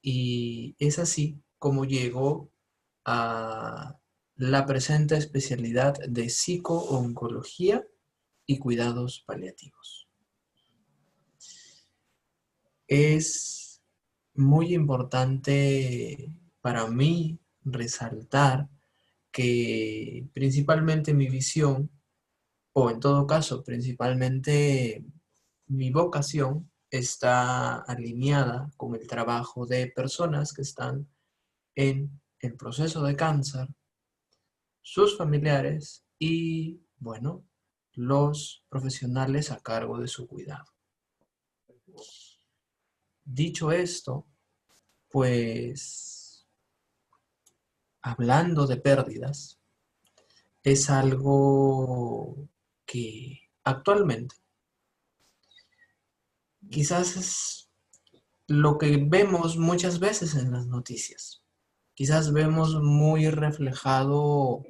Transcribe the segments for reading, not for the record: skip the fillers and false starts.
Y es así como llegó a la presente especialidad de psico-oncología y cuidados paliativos. Es muy importante para mí resaltar que principalmente mi visión, o en todo caso principalmente mi vocación, está alineada con el trabajo de personas que están en el proceso de cáncer, sus familiares y, bueno, los profesionales a cargo de su cuidado. Dicho esto, pues, hablando de pérdidas, es algo que actualmente quizás es lo que vemos muchas veces en las noticias. Quizás vemos muy reflejado,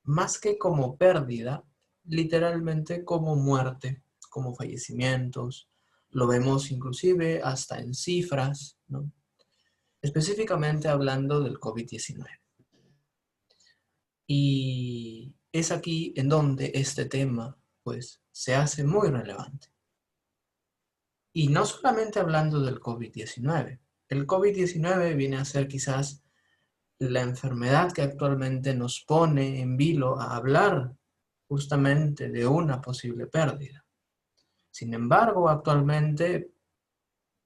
más que como pérdida, literalmente como muerte, como fallecimientos. Lo vemos inclusive hasta en cifras, ¿no? Específicamente hablando del COVID-19. Y es aquí en donde este tema, pues, se hace muy relevante. Y no solamente hablando del COVID-19. El COVID-19 viene a ser quizás la enfermedad que actualmente nos pone en vilo a hablar justamente de una posible pérdida. Sin embargo, actualmente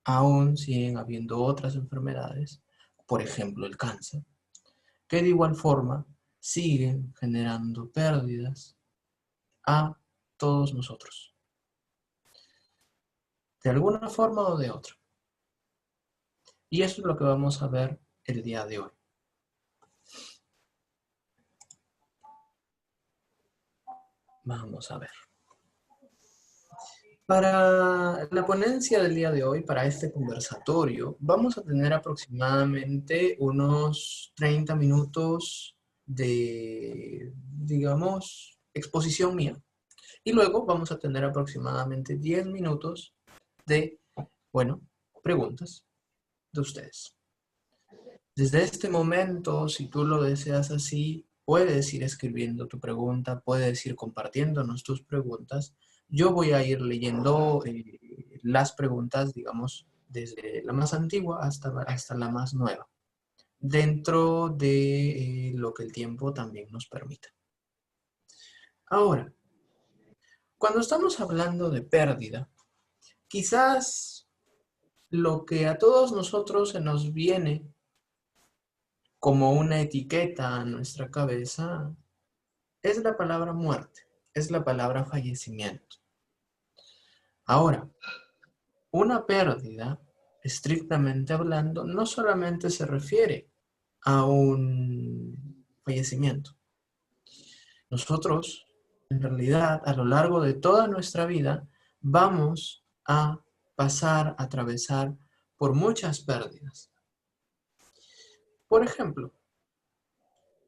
aún siguen habiendo otras enfermedades, por ejemplo el cáncer, que de igual forma siguen generando pérdidas a todos nosotros, de alguna forma o de otra. Y eso es lo que vamos a ver el día de hoy. Vamos a ver. Para la ponencia del día de hoy, para este conversatorio, vamos a tener aproximadamente unos 30 minutos de, digamos, exposición mía. Y luego vamos a tener aproximadamente 10 minutos de, bueno, preguntas de ustedes. Desde este momento, si tú lo deseas así, puedes ir escribiendo tu pregunta, puedes ir compartiéndonos tus preguntas. Yo voy a ir leyendo las preguntas, digamos, desde la más antigua hasta la más nueva, dentro de lo que el tiempo también nos permita. Ahora, cuando estamos hablando de pérdida, quizás lo que a todos nosotros se nos viene como una etiqueta a nuestra cabeza es la palabra muerte, es la palabra fallecimiento. Ahora, una pérdida, estrictamente hablando, no solamente se refiere a un fallecimiento. Nosotros, en realidad, a lo largo de toda nuestra vida, vamos a pasar, a atravesar por muchas pérdidas. Por ejemplo,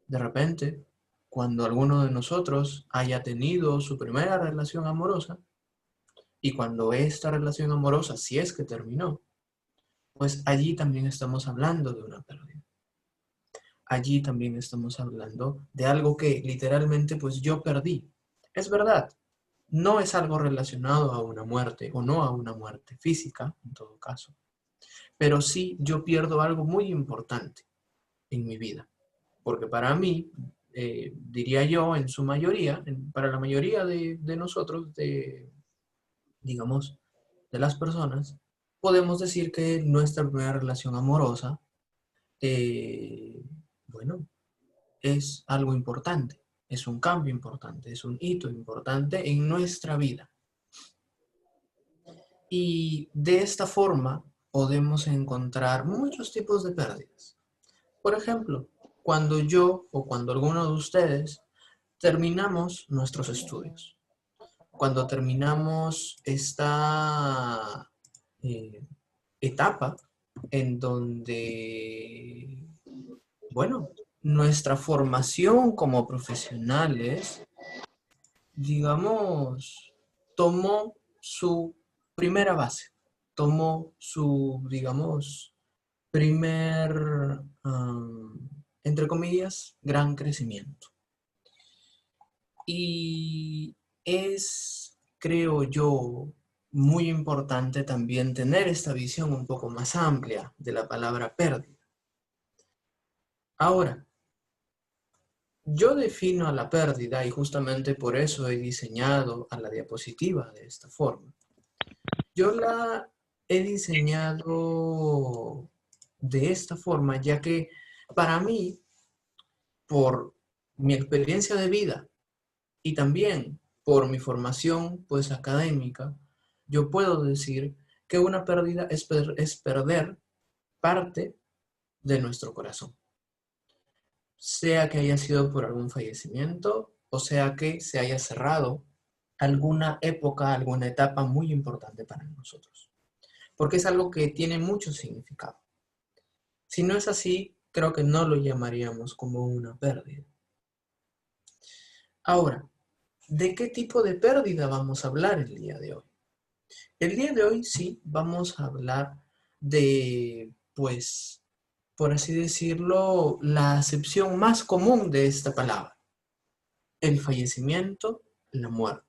de repente, cuando alguno de nosotros haya tenido su primera relación amorosa, y cuando esta relación amorosa, si es que terminó, pues allí también estamos hablando de una pérdida. Allí también estamos hablando de algo que literalmente pues yo perdí. Es verdad, no es algo relacionado a una muerte o no a una muerte física, en todo caso, pero sí yo pierdo algo muy importante en mi vida. Porque para mí, diría yo, en su mayoría, para la mayoría de nosotros, digamos, de las personas, podemos decir que nuestra primera relación amorosa, eh, bueno, es algo importante, es un cambio importante, es un hito importante en nuestra vida. Y de esta forma podemos encontrar muchos tipos de pérdidas. Por ejemplo, cuando yo o cuando alguno de ustedes terminamos nuestros estudios, cuando terminamos esta etapa en donde, bueno, nuestra formación como profesionales, digamos, tomó su primera base, tomó su, digamos, primer, entre comillas, gran crecimiento. Y es, creo yo, muy importante también tener esta visión un poco más amplia de la palabra pérdida. Ahora, yo defino a la pérdida y justamente por eso he diseñado a la diapositiva de esta forma. Yo la he diseñado de esta forma ya que para mí, por mi experiencia de vida y también por mi formación pues académica, yo puedo decir que una pérdida es perder parte de nuestro corazón. Sea que haya sido por algún fallecimiento o sea que se haya cerrado alguna época, alguna etapa muy importante para nosotros. Porque es algo que tiene mucho significado. Si no es así, creo que no lo llamaríamos como una pérdida. Ahora, ¿de qué tipo de pérdida vamos a hablar el día de hoy? El día de hoy sí vamos a hablar de, pues, por así decirlo, la acepción más común de esta palabra, el fallecimiento, la muerte.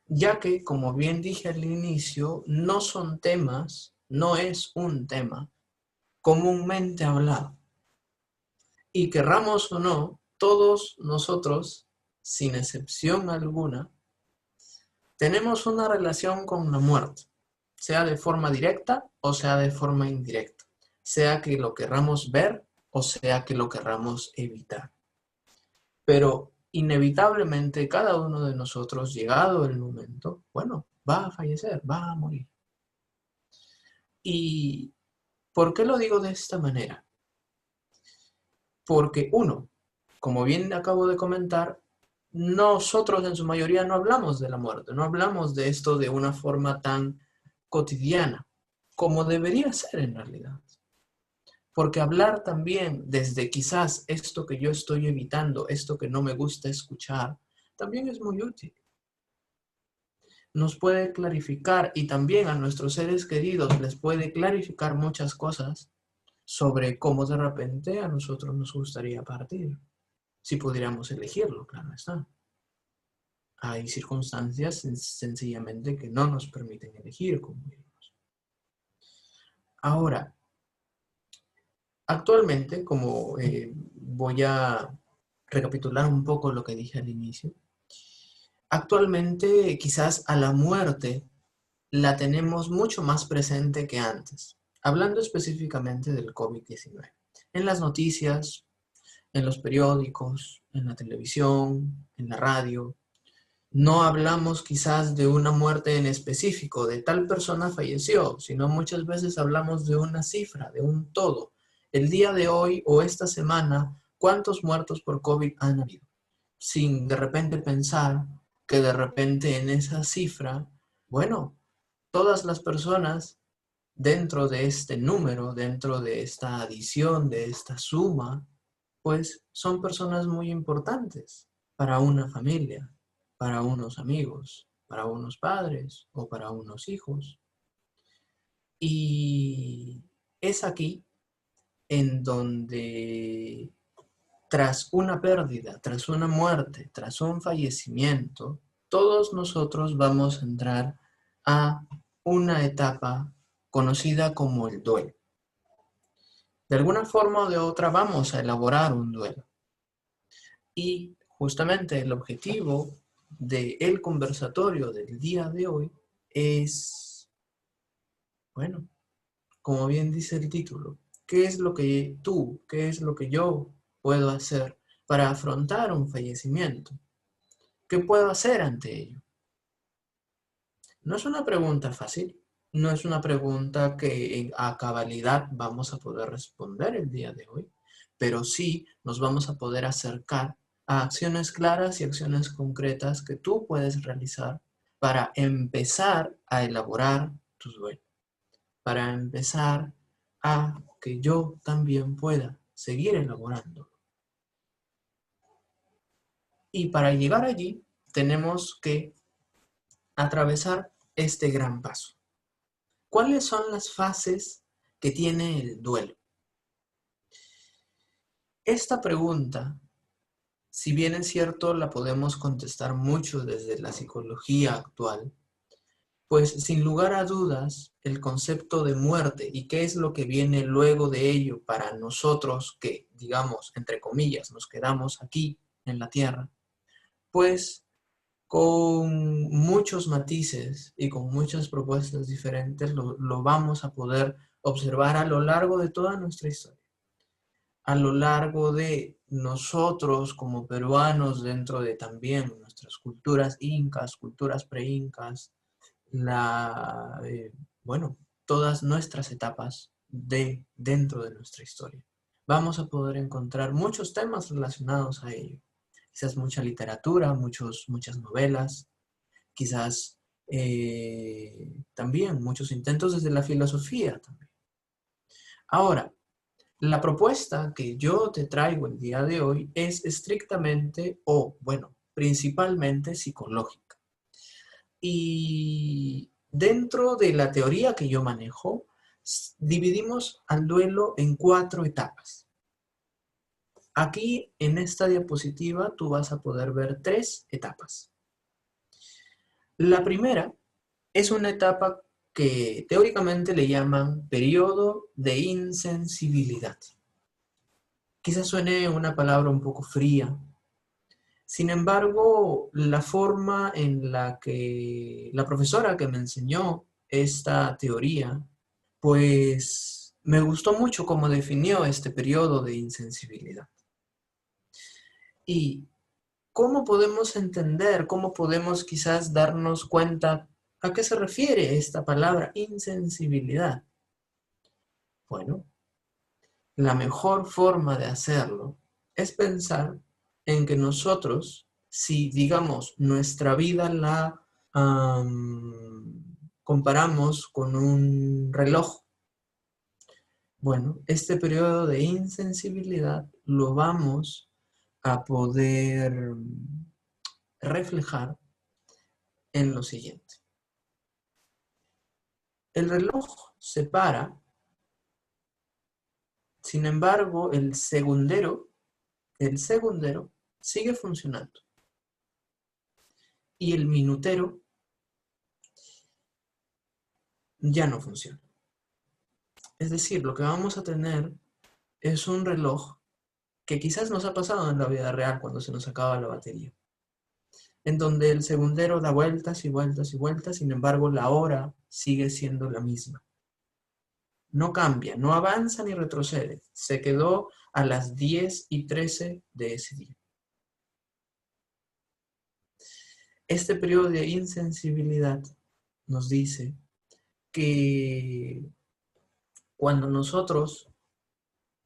Ya que, como bien dije al inicio, no son temas, no es un tema comúnmente hablado. Y querramos o no, todos nosotros, sin excepción alguna, tenemos una relación con la muerte, sea de forma directa o sea de forma indirecta, sea que lo querramos ver o sea que lo querramos evitar. Pero inevitablemente cada uno de nosotros, llegado el momento, bueno, va a fallecer, va a morir. ¿Y por qué lo digo de esta manera? Porque uno, como bien acabo de comentar, nosotros en su mayoría no hablamos de la muerte, no hablamos de esto de una forma tan cotidiana como debería ser en realidad. Porque hablar también desde quizás esto que yo estoy evitando, esto que no me gusta escuchar, también es muy útil. Nos puede clarificar y también a nuestros seres queridos les puede clarificar muchas cosas sobre cómo de repente a nosotros nos gustaría partir. Si pudiéramos elegirlo, claro está. Hay circunstancias sencillamente que no nos permiten elegir cómo irnos. Ahora, actualmente, como voy a recapitular un poco lo que dije al inicio, actualmente quizás a la muerte la tenemos mucho más presente que antes, hablando específicamente del COVID-19. En las noticias, en los periódicos, en la televisión, en la radio, no hablamos quizás de una muerte en específico, de tal persona falleció, sino muchas veces hablamos de una cifra, de un todo. El día de hoy o esta semana, ¿cuántos muertos por COVID han habido? Sin de repente pensar que de repente en esa cifra, bueno, todas las personas dentro de este número, dentro de esta adición, de esta suma, pues son personas muy importantes para una familia, para unos amigos, para unos padres o para unos hijos. Y es aquí en donde tras una pérdida, tras una muerte, tras un fallecimiento, todos nosotros vamos a entrar a una etapa conocida como el duelo. De alguna forma o de otra vamos a elaborar un duelo. Y justamente el objetivo del conversatorio del día de hoy es, bueno, como bien dice el título, ¿qué es lo que tú, qué es lo que yo puedo hacer para afrontar un fallecimiento? ¿Qué puedo hacer ante ello? No es una pregunta fácil, no es una pregunta que a cabalidad vamos a poder responder el día de hoy, pero sí nos vamos a poder acercar a acciones claras y acciones concretas que tú puedes realizar para empezar a elaborar tu duelo, para empezar a que yo también pueda seguir elaborando. Y para llegar allí tenemos que atravesar este gran paso. ¿cuáles son las fases que tiene el duelo? Esta pregunta, si bien es cierto, la podemos contestar mucho desde la psicología actual, pues sin lugar a dudas, el concepto de muerte y qué es lo que viene luego de ello para nosotros que, digamos, entre comillas, nos quedamos aquí en la Tierra, pues con muchos matices y con muchas propuestas diferentes lo vamos a poder observar a lo largo de toda nuestra historia. A lo largo de nosotros como peruanos dentro de también nuestras culturas incas, culturas pre-incas, bueno, todas nuestras etapas dentro de nuestra historia. Vamos a poder encontrar muchos temas relacionados a ello. Quizás mucha literatura, muchas novelas, quizás también muchos intentos desde la filosofía también. Ahora, la propuesta que yo te traigo el día de hoy es estrictamente, o bueno, principalmente psicológica. Y dentro de la teoría que yo manejo, dividimos al duelo en 4 etapas. Aquí en esta diapositiva tú vas a poder ver 3 etapas. La primera es una etapa que teóricamente le llaman periodo de insensibilidad. Quizás suene una palabra un poco fría. Sin embargo, la forma en la que la profesora que me enseñó esta teoría, pues me gustó mucho cómo definió este periodo de insensibilidad. Y cómo podemos entender, cómo podemos quizás darnos cuenta a qué se refiere esta palabra insensibilidad. Bueno, la mejor forma de hacerlo es pensar en que nosotros, si digamos nuestra vida la comparamos con un reloj, bueno, este periodo de insensibilidad lo vamos a poder reflejar en lo siguiente. El reloj se para, sin embargo, el segundero sigue funcionando. Y el minutero ya no funciona. Es decir, lo que vamos a tener es un reloj que quizás nos ha pasado en la vida real cuando se nos acaba la batería, en donde el segundero da vueltas y vueltas y vueltas, sin embargo la hora sigue siendo la misma. No cambia, no avanza ni retrocede. Se quedó a las 10:13 de ese día. Este periodo de insensibilidad nos dice que cuando nosotros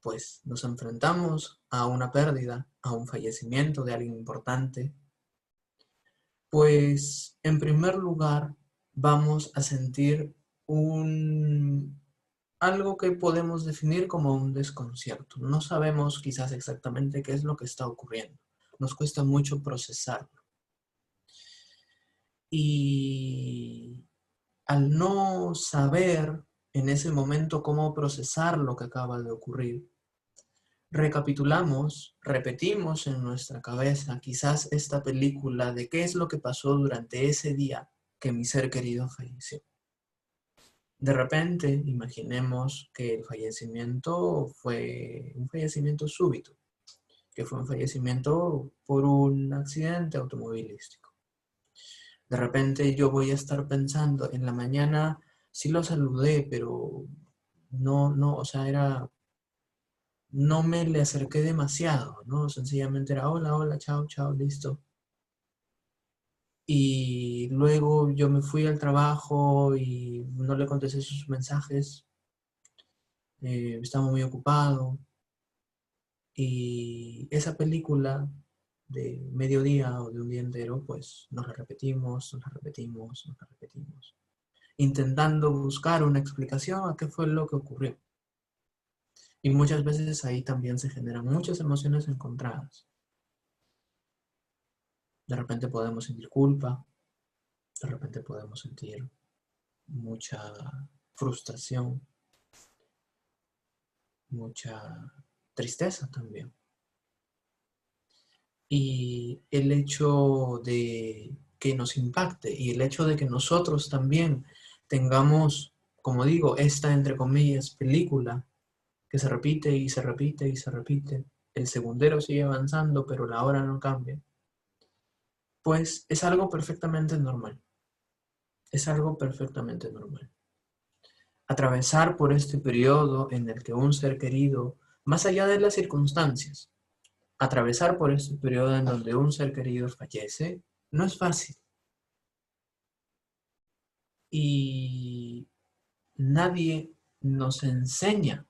pues nos enfrentamos a una pérdida, a un fallecimiento de alguien importante, pues en primer lugar vamos a sentir algo que podemos definir como un desconcierto. No sabemos quizás exactamente qué es lo que está ocurriendo. Nos cuesta mucho procesarlo. Y al no saber en ese momento cómo procesar lo que acaba de ocurrir, recapitulamos, repetimos en nuestra cabeza quizás esta película de qué es lo que pasó durante ese día que mi ser querido falleció. De repente, imaginemos que el fallecimiento fue un fallecimiento súbito, que fue un fallecimiento por un accidente automovilístico. De repente yo voy a estar pensando, en la mañana sí lo saludé, pero no, o sea, no me le acerqué demasiado, ¿no? Sencillamente era hola, hola, chao, chao, listo. Y luego yo me fui al trabajo y no le contesté sus mensajes, estaba muy ocupado. Y esa película de mediodía o de un día entero, pues nos la repetimos, nos la repetimos, nos la repetimos, intentando buscar una explicación a qué fue lo que ocurrió. Y muchas veces ahí también se generan muchas emociones encontradas. De repente podemos sentir culpa, de repente podemos sentir mucha frustración, mucha tristeza también. Y el hecho de que nos impacte y el hecho de que nosotros también tengamos, como digo, esta, entre comillas, película que se repite y se repite y se repite, el segundero sigue avanzando, pero la hora no cambia, pues es algo perfectamente normal. Es algo perfectamente normal. Atravesar por este periodo en el que un ser querido, más allá de las circunstancias, atravesar por este periodo en donde un ser querido fallece, no es fácil. Y nadie nos enseña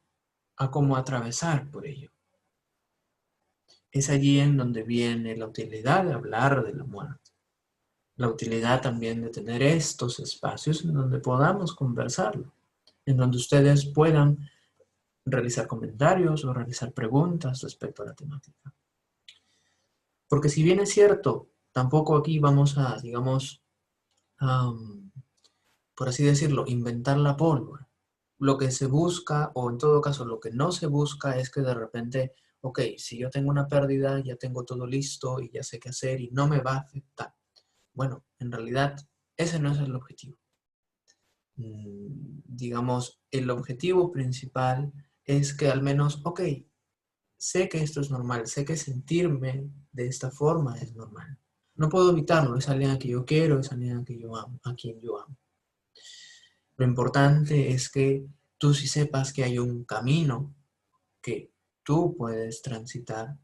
a cómo atravesar por ello. Es allí en donde viene la utilidad de hablar de la muerte. La utilidad también de tener estos espacios en donde podamos conversarlo, en donde ustedes puedan realizar comentarios o realizar preguntas respecto a la temática. Porque si bien es cierto, tampoco aquí vamos a, digamos, por así decirlo, inventar la pólvora. Lo que se busca, o en todo caso lo que no se busca, es que de repente, ok, si yo tengo una pérdida, ya tengo todo listo y ya sé qué hacer y no me va a afectar. Bueno, en realidad ese no es el objetivo. Digamos, el objetivo principal es que al menos, ok, sé que esto es normal, sé que sentirme de esta forma es normal. No puedo evitarlo, es alguien a quien yo quiero, es alguien a quien yo amo, a quien yo amo. Lo importante es que tú sí sepas que hay un camino que tú puedes transitar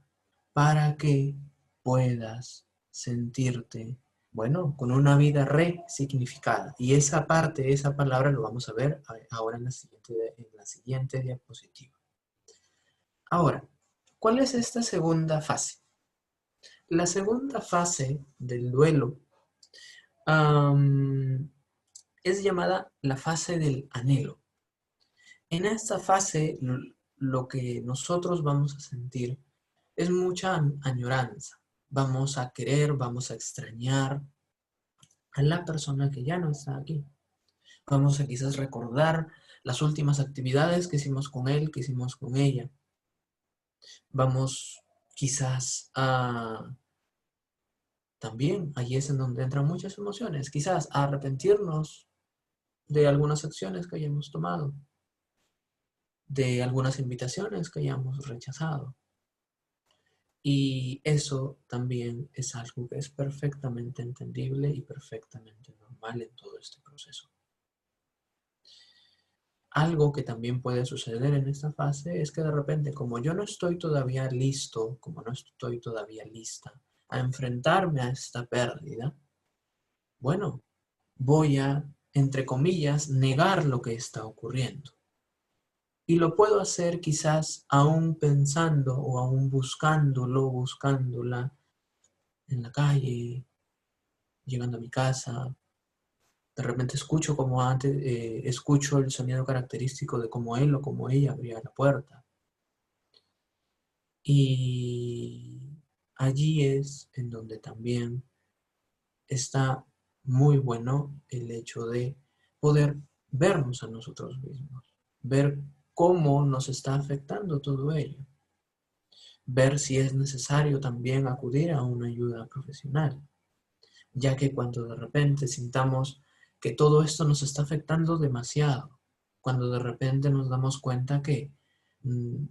para que puedas sentirte, bueno, con una vida resignificada. Y esa parte, esa palabra lo vamos a ver ahora en la siguiente diapositiva. Ahora, ¿cuál es esta segunda fase? La segunda fase del duelo es llamada la fase del anhelo. En esta fase, lo que nosotros vamos a sentir es mucha añoranza. Vamos a querer, vamos a extrañar a la persona que ya no está aquí. Vamos a quizás recordar las últimas actividades que hicimos con él, que hicimos con ella. Vamos quizás a... También, ahí es en donde entran muchas emociones. Quizás a arrepentirnos de algunas acciones que hayamos tomado, de algunas invitaciones que hayamos rechazado. Y eso también es algo que es perfectamente entendible y perfectamente normal en todo este proceso. Algo que también puede suceder en esta fase es que de repente, como yo no estoy todavía listo, como no estoy todavía lista a enfrentarme a esta pérdida, bueno, voy a, entre comillas, negar lo que está ocurriendo. Y lo puedo hacer quizás aún pensando o aún buscándolo, buscándola en la calle, llegando a mi casa. De repente escucho como antes, escucho el sonido característico de cómo él o cómo ella abría la puerta. Y allí es en donde también está muy bueno el hecho de poder vernos a nosotros mismos, ver cómo nos está afectando todo ello, ver si es necesario también acudir a una ayuda profesional, ya que cuando de repente sintamos que todo esto nos está afectando demasiado, cuando de repente nos damos cuenta que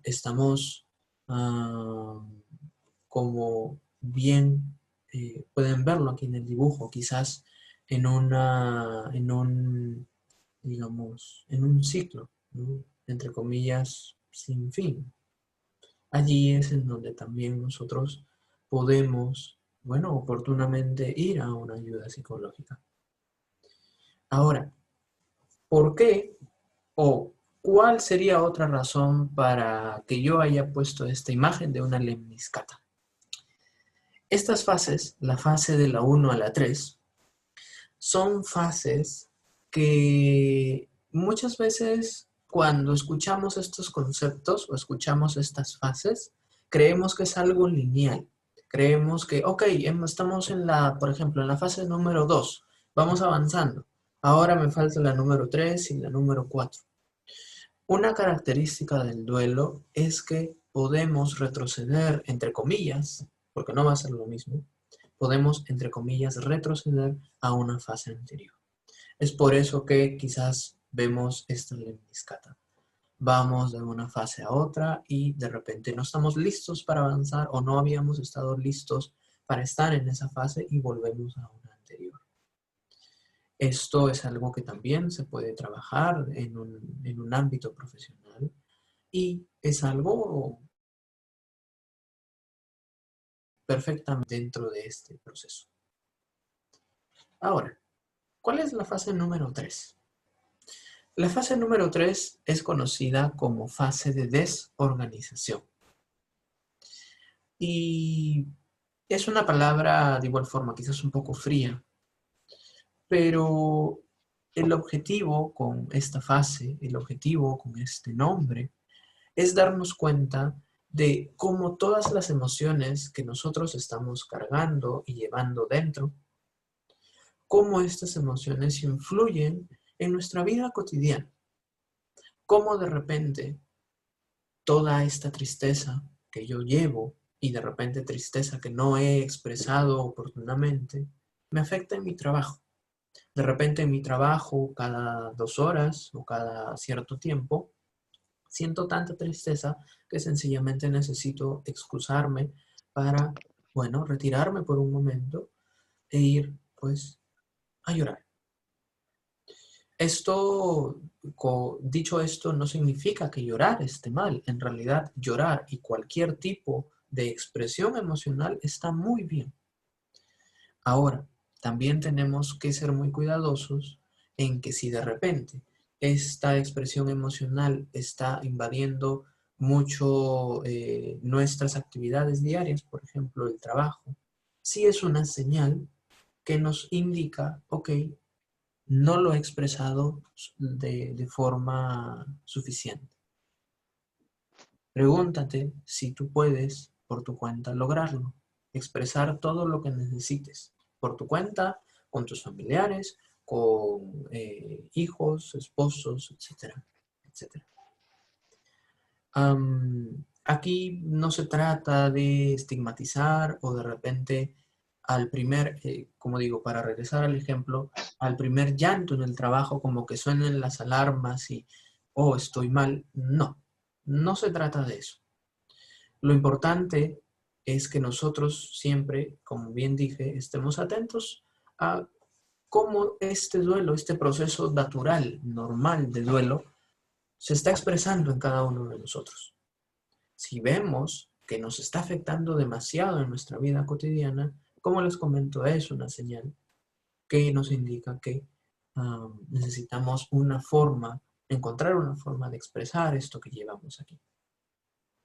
estamos como bien pueden verlo aquí en el dibujo, quizás digamos, en un ciclo, ¿no? Entre comillas, sin fin. Allí es en donde también nosotros podemos, bueno, oportunamente ir a una ayuda psicológica. Ahora, ¿por qué o cuál sería otra razón para que yo haya puesto esta imagen de una lemniscata? Estas fases, la fase de la 1 a la 3, son fases que muchas veces cuando escuchamos estos conceptos o escuchamos estas fases, creemos que es algo lineal. Creemos que, ok, estamos por ejemplo, en la fase número 2, vamos avanzando. Ahora me falta la número 3 y la número 4. Una característica del duelo es que podemos retroceder, entre comillas, porque no va a ser lo mismo, podemos, entre comillas, retroceder a una fase anterior. Es por eso que quizás vemos esta lemniscata. Vamos de una fase a otra y de repente no estamos listos para avanzar o no habíamos estado listos para estar en esa fase y volvemos a una anterior. Esto es algo que también se puede trabajar en un ámbito profesional y es algo perfectamente dentro de este proceso. Ahora, ¿cuál es la fase número 3? La fase número 3 es conocida como fase de desorganización. Y es una palabra de igual forma, quizás un poco fría, pero el objetivo con esta fase, el objetivo con este nombre, es darnos cuenta de cómo todas las emociones que nosotros estamos cargando y llevando dentro, cómo estas emociones influyen en nuestra vida cotidiana. Cómo de repente toda esta tristeza que yo llevo y de repente tristeza que no he expresado oportunamente, me afecta en mi trabajo. De repente en mi trabajo, cada 2 horas o cada cierto tiempo, siento tanta tristeza que sencillamente necesito excusarme para, bueno, retirarme por un momento e ir, pues, a llorar. Esto, dicho esto, no significa que llorar esté mal. En realidad, llorar y cualquier tipo de expresión emocional está muy bien. Ahora, también tenemos que ser muy cuidadosos en que si de repente esta expresión emocional está invadiendo mucho nuestras actividades diarias, por ejemplo, el trabajo, sí es una señal que nos indica, ok, no lo he expresado de forma suficiente. Pregúntate si tú puedes, por tu cuenta, lograrlo. Expresar todo lo que necesites, por tu cuenta, con tus familiares, con hijos, esposos, etcétera, etcétera. Aquí no se trata de estigmatizar o de repente al primer, como digo, para regresar al ejemplo, al primer llanto en el trabajo, como que suenen las alarmas y, oh, estoy mal. No, no se trata de eso. Lo importante es que nosotros siempre, como bien dije, estemos atentos a cómo este duelo, este proceso natural, normal de duelo, se está expresando en cada uno de nosotros. Si vemos que nos está afectando demasiado en nuestra vida cotidiana, como les comento, es una señal que nos indica que necesitamos encontrar una forma de expresar esto que llevamos aquí,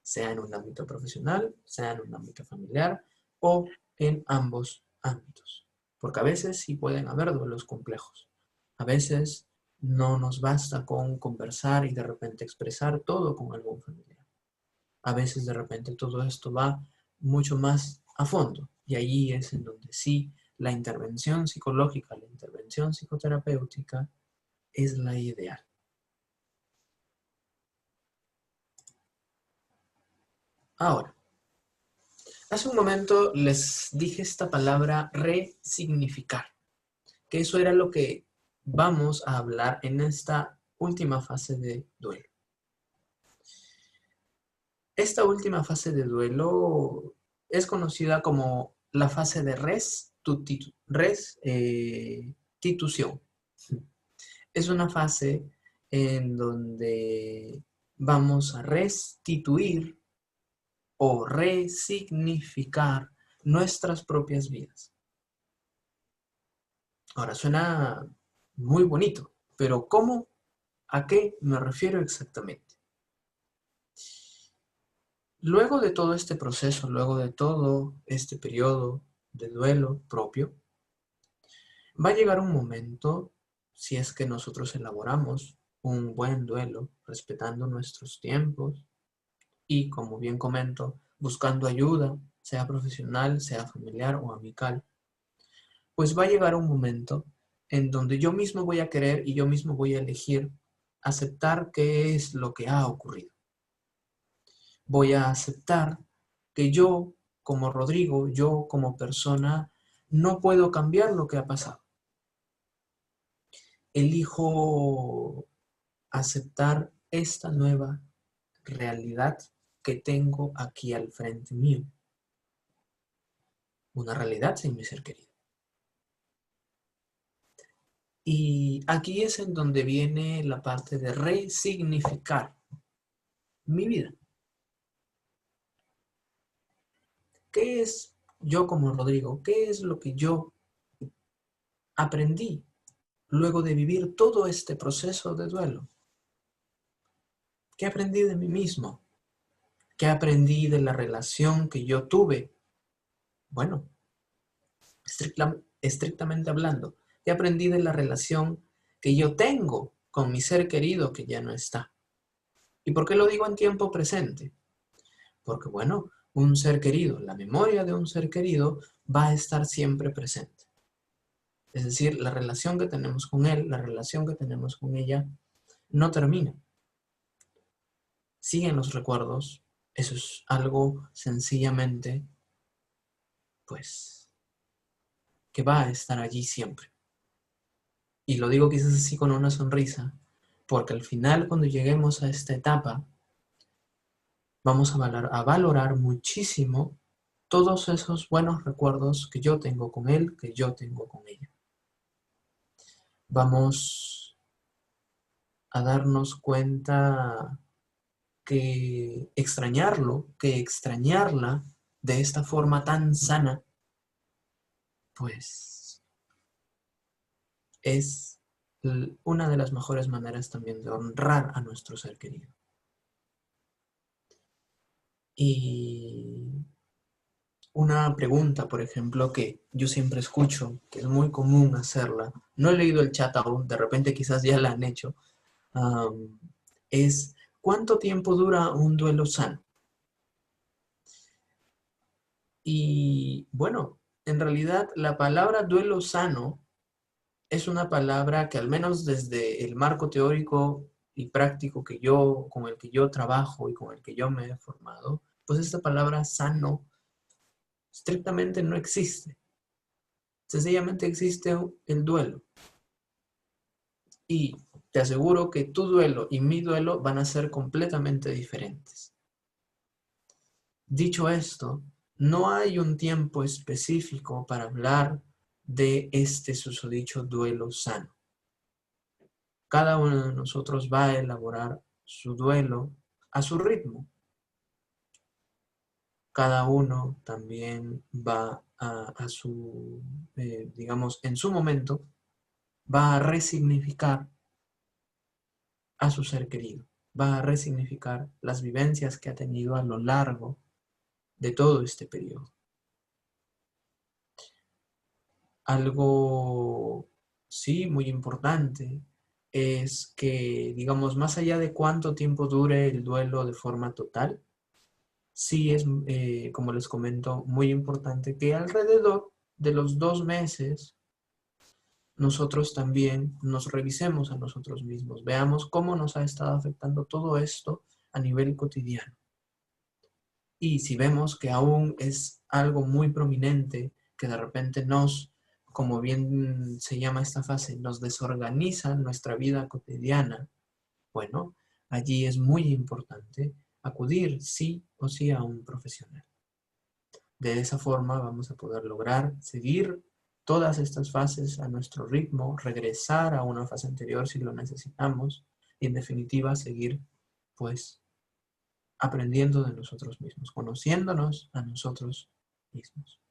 sea en un ámbito profesional, sea en un ámbito familiar o en ambos ámbitos. Porque a veces sí pueden haber duelos complejos. A veces no nos basta con conversar y de repente expresar todo con algún familiar. A veces de repente todo esto va mucho más a fondo y allí es en donde sí la intervención psicológica, la intervención psicoterapéutica es la ideal. Ahora, hace un momento les dije esta palabra resignificar, que eso era lo que vamos a hablar en esta última fase de duelo. Esta última fase de duelo es conocida como la fase de restitución. Es una fase en donde vamos a restituir o resignificar nuestras propias vidas. Ahora, suena muy bonito, pero ¿cómo? ¿A qué me refiero exactamente? Luego de todo este proceso, luego de todo este periodo de duelo propio, va a llegar un momento, si es que nosotros elaboramos un buen duelo, respetando nuestros tiempos y, como bien comento, buscando ayuda, sea profesional, sea familiar o amical, pues va a llegar un momento en donde yo mismo voy a querer y yo mismo voy a elegir aceptar qué es lo que ha ocurrido. Voy a aceptar que yo, como Rodrigo, yo como persona, no puedo cambiar lo que ha pasado. Elijo aceptar esta nueva realidad que tengo aquí al frente mío. Una realidad sin mi ser querido. Y aquí es en donde viene la parte de resignificar mi vida. ¿Qué es yo como Rodrigo? ¿Qué es lo que yo aprendí luego de vivir todo este proceso de duelo? ¿Qué aprendí de mí mismo? ¿Qué aprendí de la relación que yo tuve? Bueno, estrictamente hablando, ¿qué aprendí de la relación que yo tengo con mi ser querido que ya no está? ¿Y por qué lo digo en tiempo presente? Porque, bueno, un ser querido, la memoria de un ser querido va a estar siempre presente. Es decir, la relación que tenemos con él, la relación que tenemos con ella, no termina. Siguen los recuerdos. Eso es algo sencillamente, pues, que va a estar allí siempre. Y lo digo quizás así con una sonrisa, porque al final, cuando lleguemos a esta etapa, vamos a valorar muchísimo todos esos buenos recuerdos que yo tengo con él, que yo tengo con ella. Vamos a darnos cuenta que extrañarlo, que extrañarla de esta forma tan sana, pues es una de las mejores maneras también de honrar a nuestro ser querido. Y una pregunta, por ejemplo, que yo siempre escucho, que es muy común hacerla, no he leído el chat aún, de repente quizás ya la han hecho, es ¿cuánto tiempo dura un duelo sano? Y bueno, en realidad la palabra duelo sano es una palabra que al menos desde el marco teórico y práctico con el que yo trabajo y con el que yo me he formado, pues esta palabra sano estrictamente no existe. Sencillamente existe el duelo. Y te aseguro que tu duelo y mi duelo van a ser completamente diferentes. Dicho esto, no hay un tiempo específico para hablar de este susodicho duelo sano. Cada uno de nosotros va a elaborar su duelo a su ritmo. Cada uno también va a su, digamos, en su momento, va a resignificar a su ser querido. Va a resignificar las vivencias que ha tenido a lo largo de todo este periodo. Algo, sí, muy importante es que, digamos, más allá de cuánto tiempo dure el duelo de forma total, sí es, como les comento, muy importante que alrededor de los 2 meses nosotros también nos revisemos a nosotros mismos, veamos cómo nos ha estado afectando todo esto a nivel cotidiano. Y si vemos que aún es algo muy prominente, que de repente como bien se llama esta fase, nos desorganiza nuestra vida cotidiana, bueno, allí es muy importante acudir sí o sí a un profesional. De esa forma vamos a poder lograr seguir todas estas fases a nuestro ritmo, regresar a una fase anterior si lo necesitamos y en definitiva seguir pues aprendiendo de nosotros mismos, conociéndonos a nosotros mismos.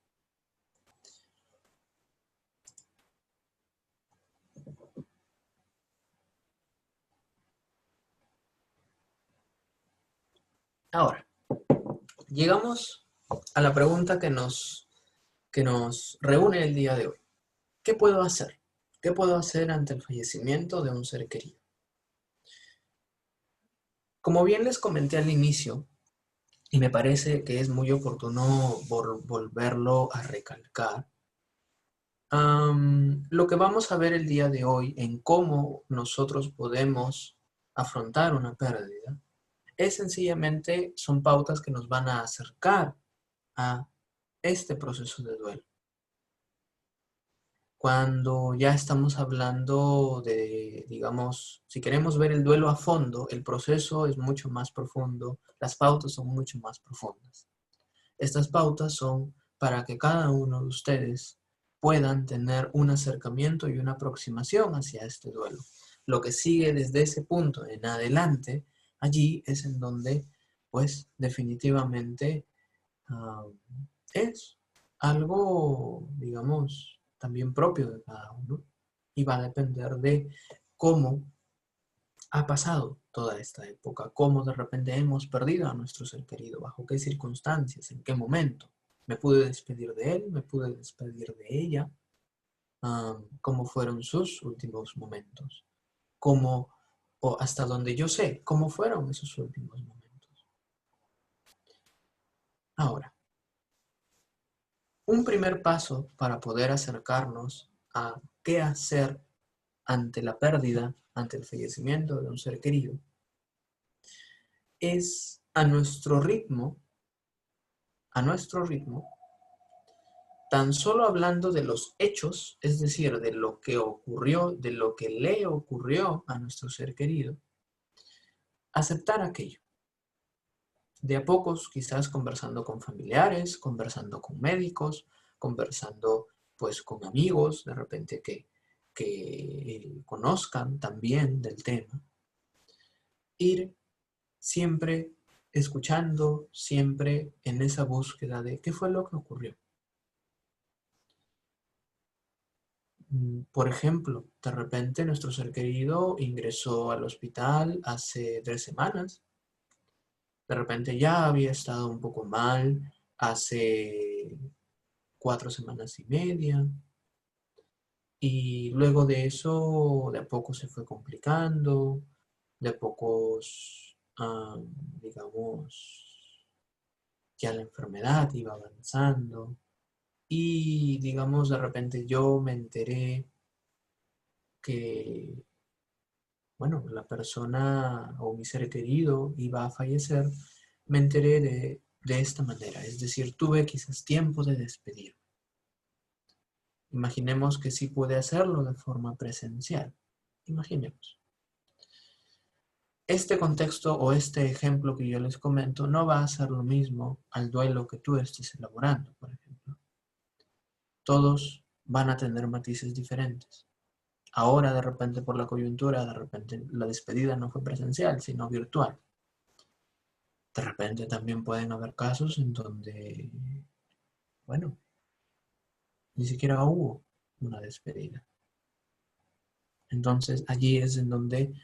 Ahora, llegamos a la pregunta que nos reúne el día de hoy. ¿Qué puedo hacer? ¿Qué puedo hacer ante el fallecimiento de un ser querido? Como bien les comenté al inicio, y me parece que es muy oportuno volverlo a recalcar, Lo que vamos a ver el día de hoy en cómo nosotros podemos afrontar una pérdida es sencillamente, son pautas que nos van a acercar a este proceso de duelo. Cuando ya estamos hablando de, digamos, si queremos ver el duelo a fondo, el proceso es mucho más profundo, las pautas son mucho más profundas. Estas pautas son para que cada uno de ustedes puedan tener un acercamiento y una aproximación hacia este duelo. Lo que sigue desde ese punto en adelante, allí es en donde, pues, definitivamente es algo, digamos, también propio de cada uno y va a depender de cómo ha pasado toda esta época, cómo de repente hemos perdido a nuestro ser querido, bajo qué circunstancias, en qué momento. Me pude despedir de él, me pude despedir de ella, cómo fueron sus últimos momentos, cómo, o hasta donde yo sé, cómo fueron esos últimos momentos. Ahora, un primer paso para poder acercarnos a qué hacer ante la pérdida, ante el fallecimiento de un ser querido, es a nuestro ritmo, tan solo hablando de los hechos, es decir, de lo que ocurrió, de lo que le ocurrió a nuestro ser querido, aceptar aquello. De a pocos, quizás conversando con familiares, conversando con médicos, conversando pues con amigos, de repente que conozcan también del tema. Ir siempre escuchando, siempre en esa búsqueda de qué fue lo que ocurrió. Por ejemplo, de repente nuestro ser querido ingresó al hospital hace 3 semanas. De repente ya había estado un poco mal hace 4 semanas y media. Y luego de eso, de a poco se fue complicando, de a pocos, digamos, ya la enfermedad iba avanzando. Y, digamos, de repente yo me enteré que, bueno, la persona o mi ser querido iba a fallecer. Me enteré de esta manera. Es decir, tuve quizás tiempo de despedir. Imaginemos que sí puede hacerlo de forma presencial. Imaginemos. Este contexto o este ejemplo que yo les comento no va a ser lo mismo al duelo que tú estés elaborando, por ejemplo. Todos van a tener matices diferentes. Ahora, de repente, por la coyuntura, de repente la despedida no fue presencial, sino virtual. De repente también pueden haber casos en donde, bueno, ni siquiera hubo una despedida. Entonces, allí es en donde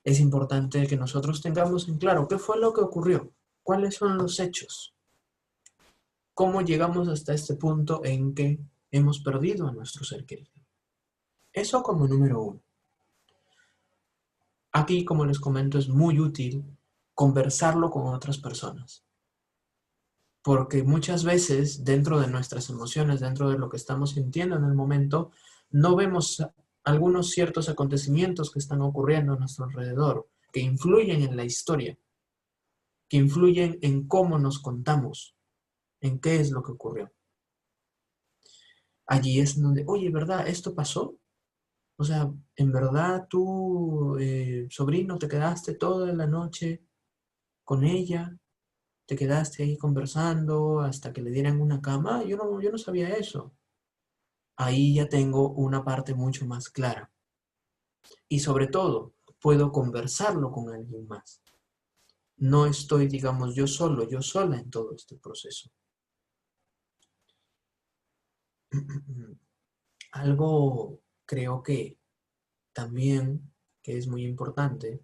es importante que nosotros tengamos en claro qué fue lo que ocurrió, cuáles son los hechos, cómo llegamos hasta este punto en que hemos perdido a nuestro ser querido. Eso como número uno. Aquí, como les comento, es muy útil conversarlo con otras personas. Porque muchas veces dentro de nuestras emociones, dentro de lo que estamos sintiendo en el momento, no vemos algunos ciertos acontecimientos que están ocurriendo a nuestro alrededor, que influyen en la historia, que influyen en cómo nos contamos, en qué es lo que ocurrió. Allí es donde, oye, ¿verdad? ¿Esto pasó? O sea, ¿en verdad tú, sobrino, te quedaste toda la noche con ella? ¿Te quedaste ahí conversando hasta que le dieran una cama? Yo no sabía eso. Ahí ya tengo una parte mucho más clara. Y sobre todo, puedo conversarlo con alguien más. No estoy, digamos, yo solo, yo sola en todo este proceso. Algo creo que también que es muy importante.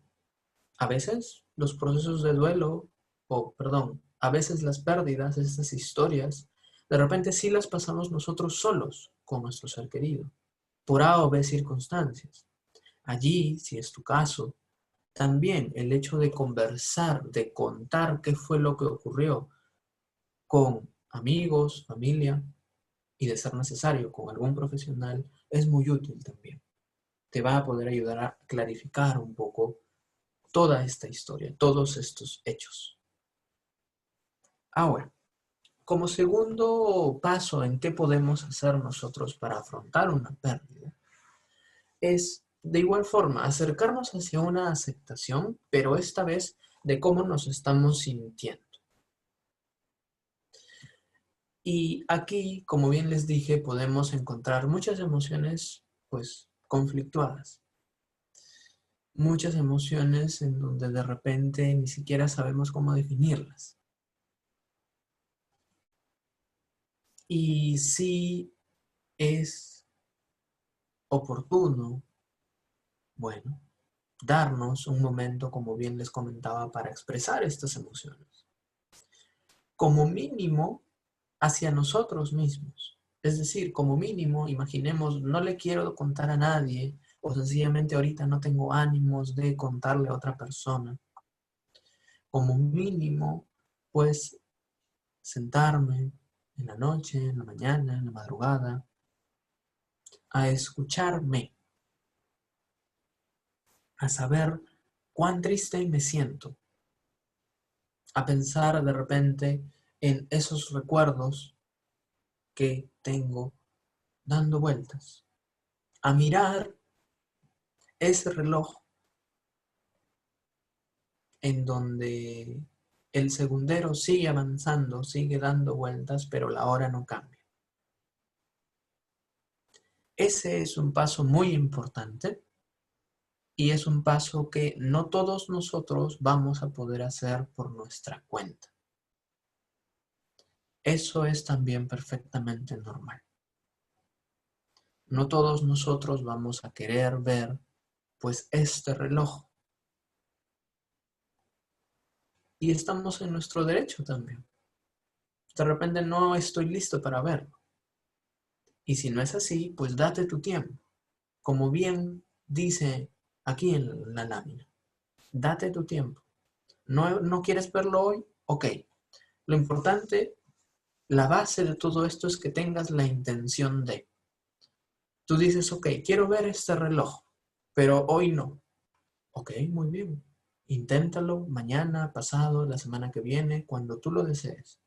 A veces los procesos de duelo, o perdón, a veces las pérdidas, estas historias, de repente sí las pasamos nosotros solos con nuestro ser querido, por A o B circunstancias. Allí, si es tu caso, también el hecho de conversar, de contar qué fue lo que ocurrió con amigos, familia, y de ser necesario con algún profesional, es muy útil también. Te va a poder ayudar a clarificar un poco toda esta historia, todos estos hechos. Ahora, como segundo paso en qué podemos hacer nosotros para afrontar una pérdida, es de igual forma acercarnos hacia una aceptación, pero esta vez de cómo nos estamos sintiendo. Y aquí, como bien les dije, podemos encontrar muchas emociones, pues, conflictuadas. Muchas emociones en donde de repente ni siquiera sabemos cómo definirlas. Y sí es oportuno, bueno, darnos un momento, como bien les comentaba, para expresar estas emociones. Como mínimo, hacia nosotros mismos. Es decir, como mínimo, imaginemos, no le quiero contar a nadie, o sencillamente ahorita no tengo ánimos de contarle a otra persona. Como mínimo, pues, sentarme en la noche, en la mañana, en la madrugada, a escucharme, a saber cuán triste me siento, a pensar de repente en esos recuerdos que tengo dando vueltas, a mirar ese reloj en donde el segundero sigue avanzando, sigue dando vueltas, pero la hora no cambia. Ese es un paso muy importante y es un paso que no todos nosotros vamos a poder hacer por nuestra cuenta. Eso es también perfectamente normal. No todos nosotros vamos a querer ver, pues, este reloj. Y estamos en nuestro derecho también. De repente no estoy listo para verlo. Y si no es así, pues date tu tiempo. Como bien dice aquí en la lámina, date tu tiempo. ¿No quieres verlo hoy? Ok. Lo importante, la base de todo esto es que tengas la intención de. Tú dices, ok, quiero ver este reloj, pero hoy no. Ok, muy bien. Inténtalo mañana, pasado, la semana que viene, cuando tú lo desees.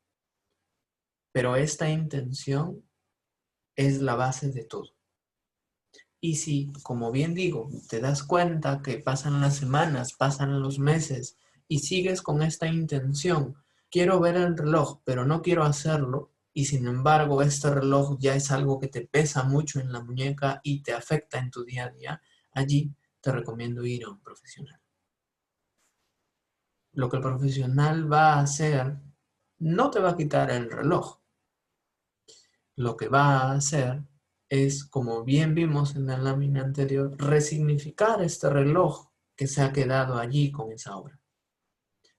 Pero esta intención es la base de todo. Y si, como bien digo, te das cuenta que pasan las semanas, pasan los meses y sigues con esta intención, quiero ver el reloj, pero no quiero hacerlo, y sin embargo este reloj ya es algo que te pesa mucho en la muñeca y te afecta en tu día a día, allí te recomiendo ir a un profesional. Lo que el profesional va a hacer no te va a quitar el reloj. Lo que va a hacer es, como bien vimos en la lámina anterior, resignificar este reloj que se ha quedado allí con esa obra.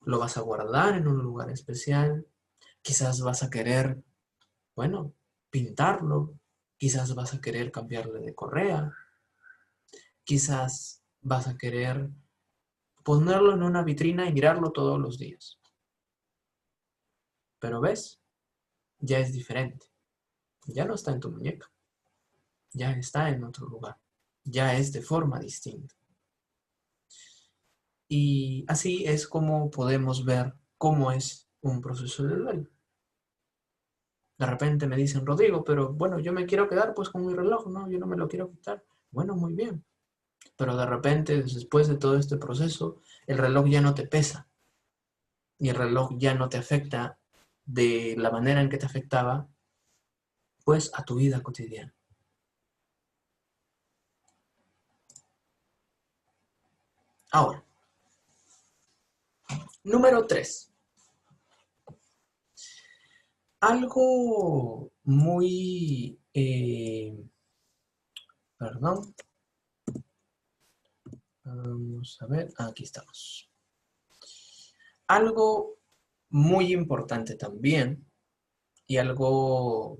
Lo vas a guardar en un lugar especial, quizás vas a querer, bueno, pintarlo, quizás vas a querer cambiarle de correa, quizás vas a querer ponerlo en una vitrina y mirarlo todos los días. Pero ves, ya es diferente, ya no está en tu muñeca, ya está en otro lugar, ya es de forma distinta. Y así es como podemos ver cómo es un proceso de duelo. De repente me dicen, Rodrigo, pero bueno, yo me quiero quedar pues con mi reloj, ¿no? Yo no me lo quiero quitar. Bueno, muy bien. Pero de repente, después de todo este proceso, el reloj ya no te pesa. Y el reloj ya no te afecta de la manera en que te afectaba, pues a tu vida cotidiana. Ahora, número 3. Algo muy, perdón, vamos a ver, aquí estamos. Algo muy importante también y algo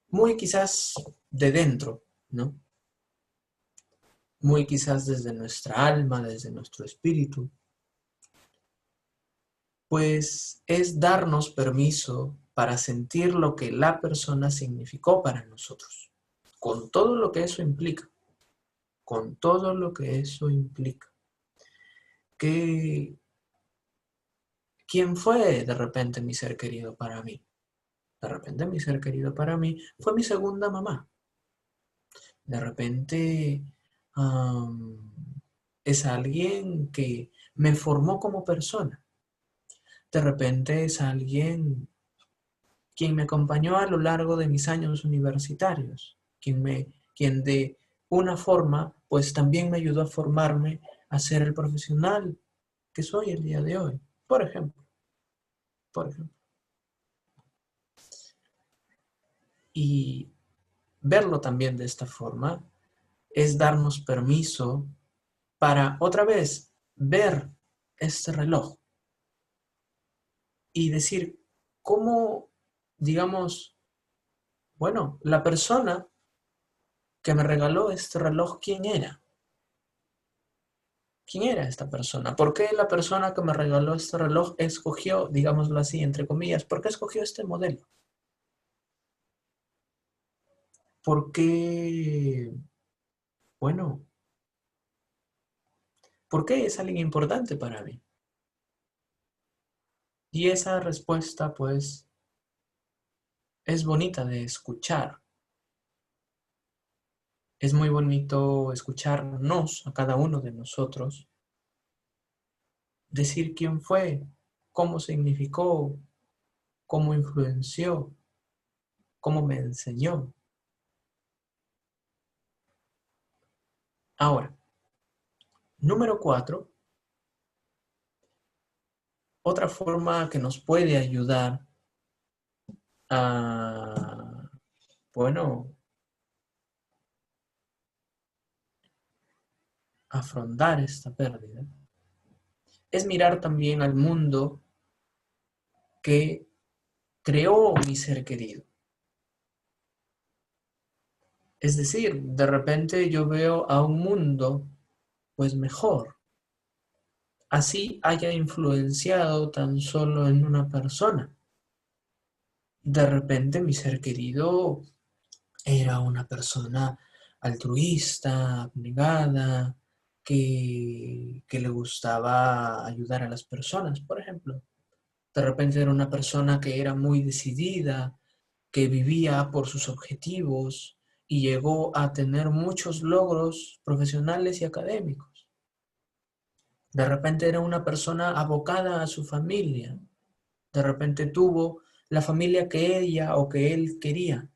muy quizás de dentro, ¿no? Muy quizás desde nuestra alma, desde nuestro espíritu, pues es darnos permiso para sentir lo que la persona significó para nosotros, con todo lo que eso implica, con todo lo que eso implica. ¿Quién fue de repente mi ser querido para mí? De repente mi ser querido para mí fue mi segunda mamá. De repente es alguien que me formó como persona. De repente es alguien quien me acompañó a lo largo de mis años universitarios, quien de una forma, pues también me ayudó a formarme a ser el profesional que soy el día de hoy. Por ejemplo, por ejemplo. Y verlo también de esta forma es darnos permiso para otra vez ver este reloj y decir cómo, digamos, bueno, la persona que me regaló este reloj, ¿quién era? ¿Quién era esta persona? ¿Por qué la persona que me regaló este reloj escogió, digámoslo así, entre comillas, por qué escogió este modelo? ¿Por qué, bueno, por qué es alguien importante para mí? Y esa respuesta, pues, es bonita de escuchar. Es muy bonito escucharnos a cada uno de nosotros, decir quién fue, cómo significó, cómo influenció, cómo me enseñó. Ahora, número 4, otra forma que nos puede ayudar a, bueno, afrontar esta pérdida, es mirar también al mundo que creó mi ser querido. Es decir, de repente yo veo a un mundo pues mejor. Así haya influenciado tan solo en una persona. De repente mi ser querido era una persona altruista, abnegada, que le gustaba ayudar a las personas, por ejemplo. De repente era una persona que era muy decidida, que vivía por sus objetivos y llegó a tener muchos logros profesionales y académicos. De repente era una persona abocada a su familia. De repente tuvo la familia que ella o que él quería.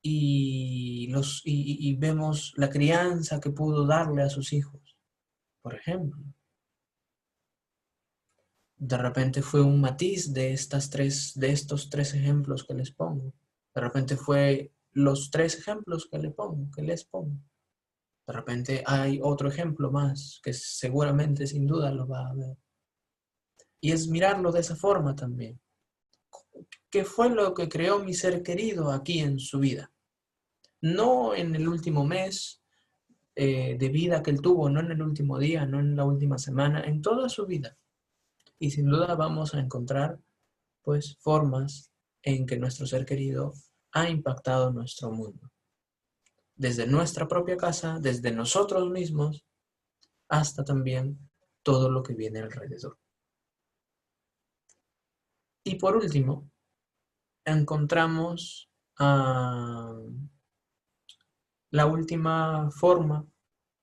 Y vemos la crianza que pudo darle a sus hijos, por ejemplo. De repente fue un matiz de estos tres ejemplos que les pongo. De repente fue los tres ejemplos que les pongo. De repente hay otro ejemplo más que seguramente sin duda lo va a ver. Y es mirarlo de esa forma también. ¿Qué fue lo que creó mi ser querido aquí en su vida? No en el último mes de vida que él tuvo, no en el último día, no en la última semana, en toda su vida. Y sin duda vamos a encontrar pues formas en que nuestro ser querido ha impactado nuestro mundo. Desde nuestra propia casa, desde nosotros mismos, hasta también todo lo que viene alrededor. Y por último, encontramos la última forma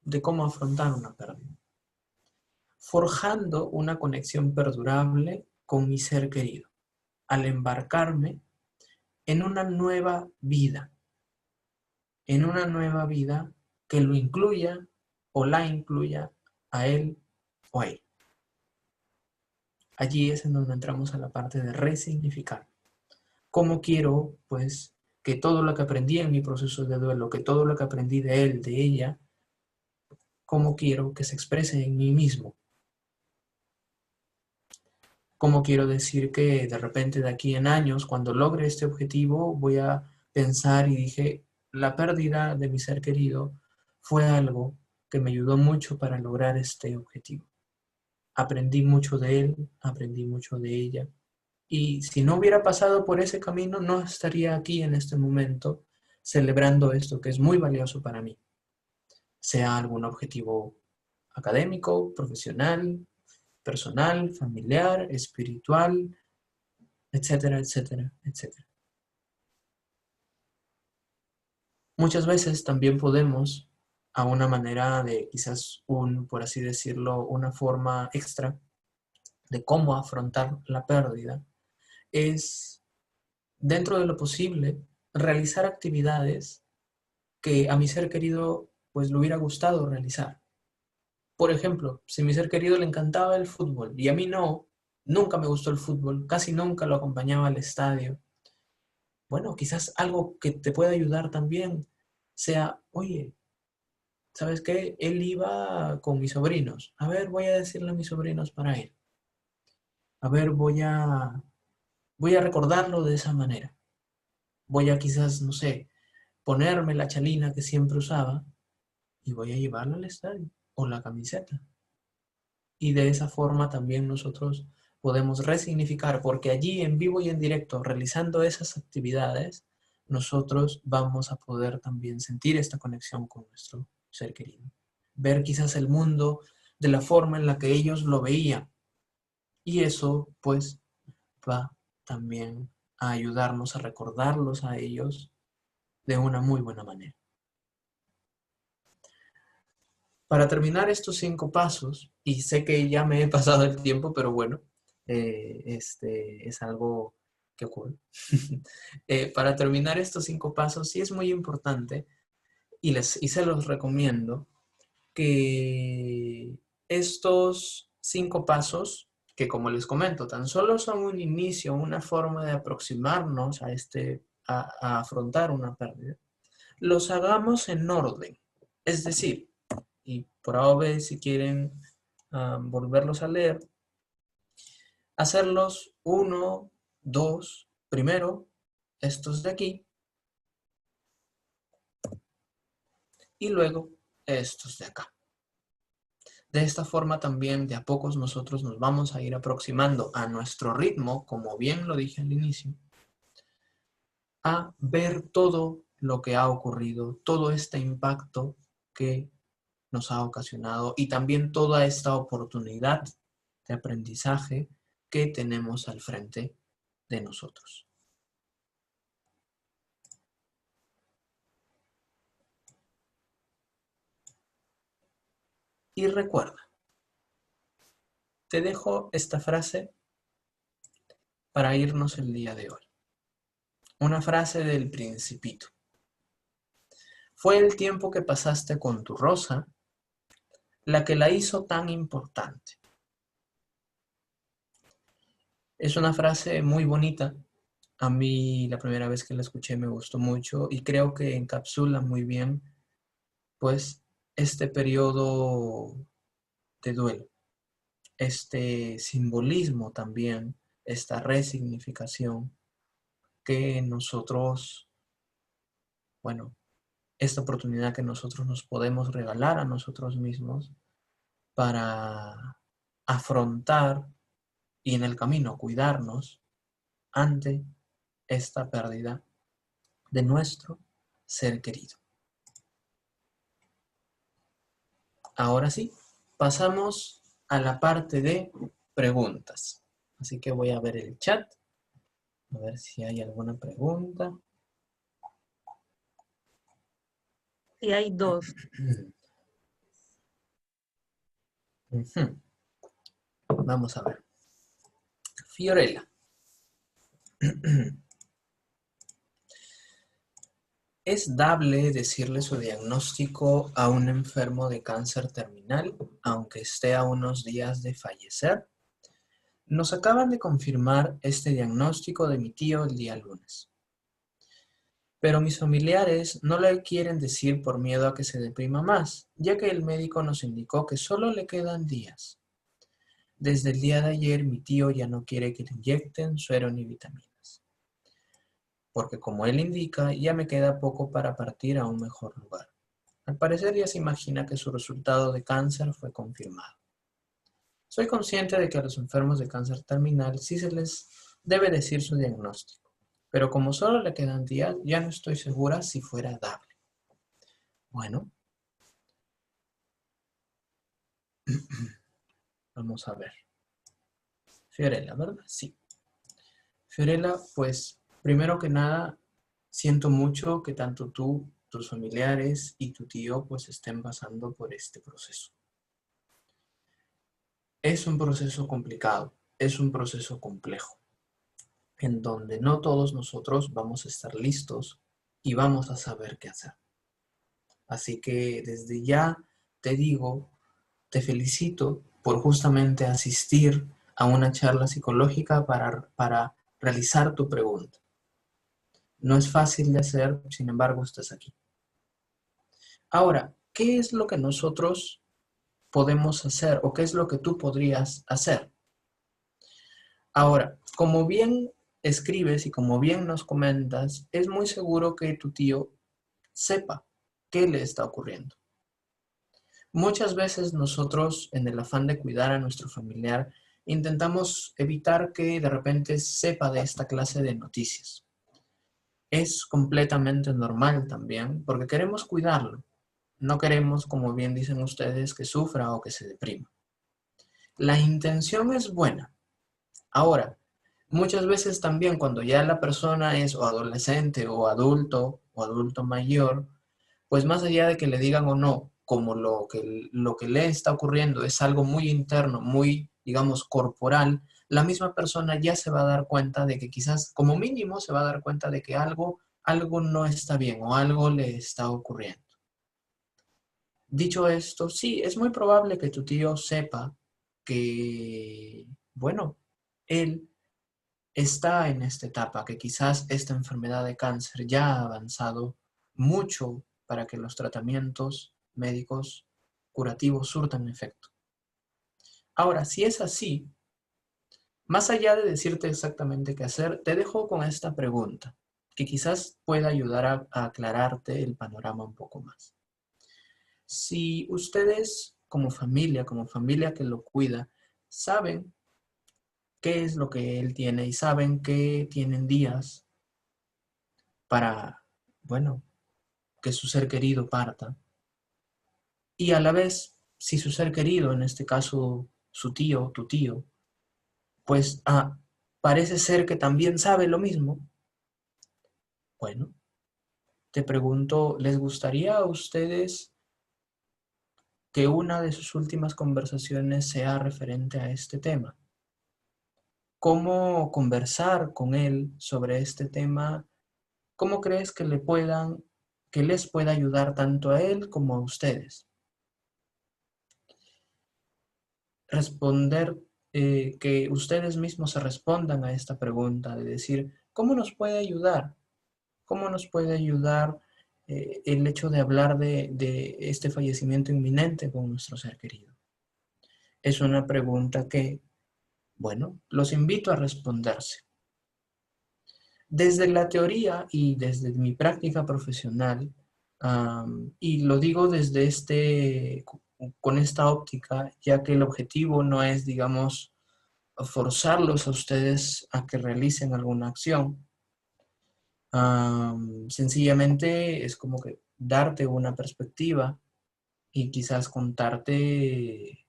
de cómo afrontar una pérdida. Forjando una conexión perdurable con mi ser querido, al embarcarme en una nueva vida, que lo incluya o la incluya a él o a ella. Allí es en donde entramos a la parte de resignificar. ¿Cómo quiero, pues, que todo lo que aprendí en mi proceso de duelo, que todo lo que aprendí de él, de ella, cómo quiero que se exprese en mí mismo? ¿Cómo quiero decir que de repente de aquí en años, cuando logre este objetivo, voy a pensar y dije, la pérdida de mi ser querido fue algo que me ayudó mucho para lograr este objetivo? Aprendí mucho de él, aprendí mucho de ella Y si no hubiera pasado por ese camino, no estaría aquí en este momento celebrando esto que es muy valioso para mí, sea algún objetivo académico, profesional, personal, familiar, espiritual, etcétera, etcétera, etcétera. Muchas veces también podemos, a una manera de quizás por así decirlo, una forma extra de cómo afrontar la pérdida, es, dentro de lo posible, realizar actividades que a mi ser querido pues le hubiera gustado realizar. Por ejemplo, si a mi ser querido le encantaba el fútbol y a mí no, nunca me gustó el fútbol, casi nunca lo acompañaba al estadio. Bueno, quizás algo que te pueda ayudar también sea, oye, ¿sabes qué? Él iba con mis sobrinos. A ver, voy a decirle a mis sobrinos para él. A ver, voy a recordarlo de esa manera. Voy a quizás, no sé, ponerme la chalina que siempre usaba y voy a llevarlo al estadio o la camiseta. Y de esa forma también nosotros podemos resignificar, porque allí en vivo y en directo, realizando esas actividades, nosotros vamos a poder también sentir esta conexión con nuestro ser querido. Ver quizás el mundo de la forma en la que ellos lo veían. Y eso, pues, va también a ayudarnos a recordarlos a ellos de una muy buena manera. Para terminar estos 5 pasos, y sé que ya me he pasado el tiempo, pero bueno, es algo que ocurre. Para terminar estos 5 pasos, sí es muy importante, y se los recomiendo, que estos 5 pasos, que como les comento, tan solo son un inicio, una forma de aproximarnos a afrontar una pérdida, los hagamos en orden. Es decir, y por A o B, si quieren volverlos a leer, hacerlos 1, 2, primero estos de aquí y luego estos de acá. De esta forma también de a pocos nosotros nos vamos a ir aproximando a nuestro ritmo, como bien lo dije al inicio, a ver todo lo que ha ocurrido, todo este impacto que nos ha ocasionado y también toda esta oportunidad de aprendizaje que tenemos al frente de nosotros. Y recuerda, te dejo esta frase para irnos el día de hoy. Una frase del Principito. Fue el tiempo que pasaste con tu rosa la que la hizo tan importante. Es una frase muy bonita. A mí la primera vez que la escuché me gustó mucho y creo que encapsula muy bien pues este periodo de duelo, este simbolismo también, esta resignificación que nosotros, bueno, esta oportunidad que nosotros nos podemos regalar a nosotros mismos para afrontar y en el camino cuidarnos ante esta pérdida de nuestro ser querido. Ahora sí, pasamos a la parte de preguntas. Así que voy a ver el chat, a ver si hay alguna pregunta. Sí, hay 2. Vamos a ver. Fiorella. ¿Es dable decirle su diagnóstico a un enfermo de cáncer terminal, aunque esté a unos días de fallecer? Nos acaban de confirmar este diagnóstico de mi tío el día lunes. Pero mis familiares no le quieren decir por miedo a que se deprima más, ya que el médico nos indicó que solo le quedan días. Desde el día de ayer mi tío ya no quiere que le inyecten suero ni vitaminas, porque como él indica, ya me queda poco para partir a un mejor lugar. Al parecer ya se imagina que su resultado de cáncer fue confirmado. Soy consciente de que a los enfermos de cáncer terminal sí se les debe decir su diagnóstico. Pero como solo le quedan días, ya no estoy segura si fuera dable. Bueno, vamos a ver. Fiorella, ¿verdad? Sí. Fiorella, pues, primero que nada, siento mucho que tanto tú, tus familiares y tu tío, pues, estén pasando por este proceso. Es un proceso complicado, es un proceso complejo, en donde no todos nosotros vamos a estar listos y vamos a saber qué hacer. Así que desde ya te digo, te felicito por justamente asistir a una charla psicológica para realizar tu pregunta. No es fácil de hacer, sin embargo, estás aquí. Ahora, ¿qué es lo que nosotros podemos hacer o qué es lo que tú podrías hacer? Ahora, como bien escribes y como bien nos comentas, es muy seguro que tu tío sepa qué le está ocurriendo. Muchas veces nosotros, en el afán de cuidar a nuestro familiar, intentamos evitar que de repente sepa de esta clase de noticias. Es completamente normal también, porque queremos cuidarlo. No queremos, como bien dicen ustedes, que sufra o que se deprima. La intención es buena. Ahora, muchas veces también cuando ya la persona es o adolescente o adulto mayor, pues más allá de que le digan o no, como lo que le está ocurriendo es algo muy interno, muy, digamos, corporal, la misma persona ya se va a dar cuenta de que quizás, como mínimo, se va a dar cuenta de que algo no está bien o algo le está ocurriendo. Dicho esto, sí, es muy probable que tu tío sepa que, bueno, él está en esta etapa, que quizás esta enfermedad de cáncer ya ha avanzado mucho para que los tratamientos médicos curativos surtan efecto. Ahora, si es así, más allá de decirte exactamente qué hacer, te dejo con esta pregunta, que quizás pueda ayudar a aclararte el panorama un poco más. Si ustedes como familia que lo cuida, saben qué es lo que él tiene y saben que tienen días para, bueno, que su ser querido parta. Y a la vez, si su ser querido, en este caso su tío, tu tío, pues parece ser que también sabe lo mismo, bueno, te pregunto, ¿les gustaría a ustedes que una de sus últimas conversaciones sea referente a este tema? ¿Cómo conversar con él sobre este tema? ¿Cómo crees que les pueda ayudar tanto a él como a ustedes? Responder, que ustedes mismos se respondan a esta pregunta de decir, ¿cómo nos puede ayudar? ¿Cómo nos puede ayudar el hecho de hablar de este fallecimiento inminente con nuestro ser querido? Es una pregunta que, bueno, los invito a responderse. Desde la teoría y desde mi práctica profesional, y lo digo desde con esta óptica, ya que el objetivo no es, digamos, forzarlos a ustedes a que realicen alguna acción. Sencillamente es como que darte una perspectiva y quizás contarte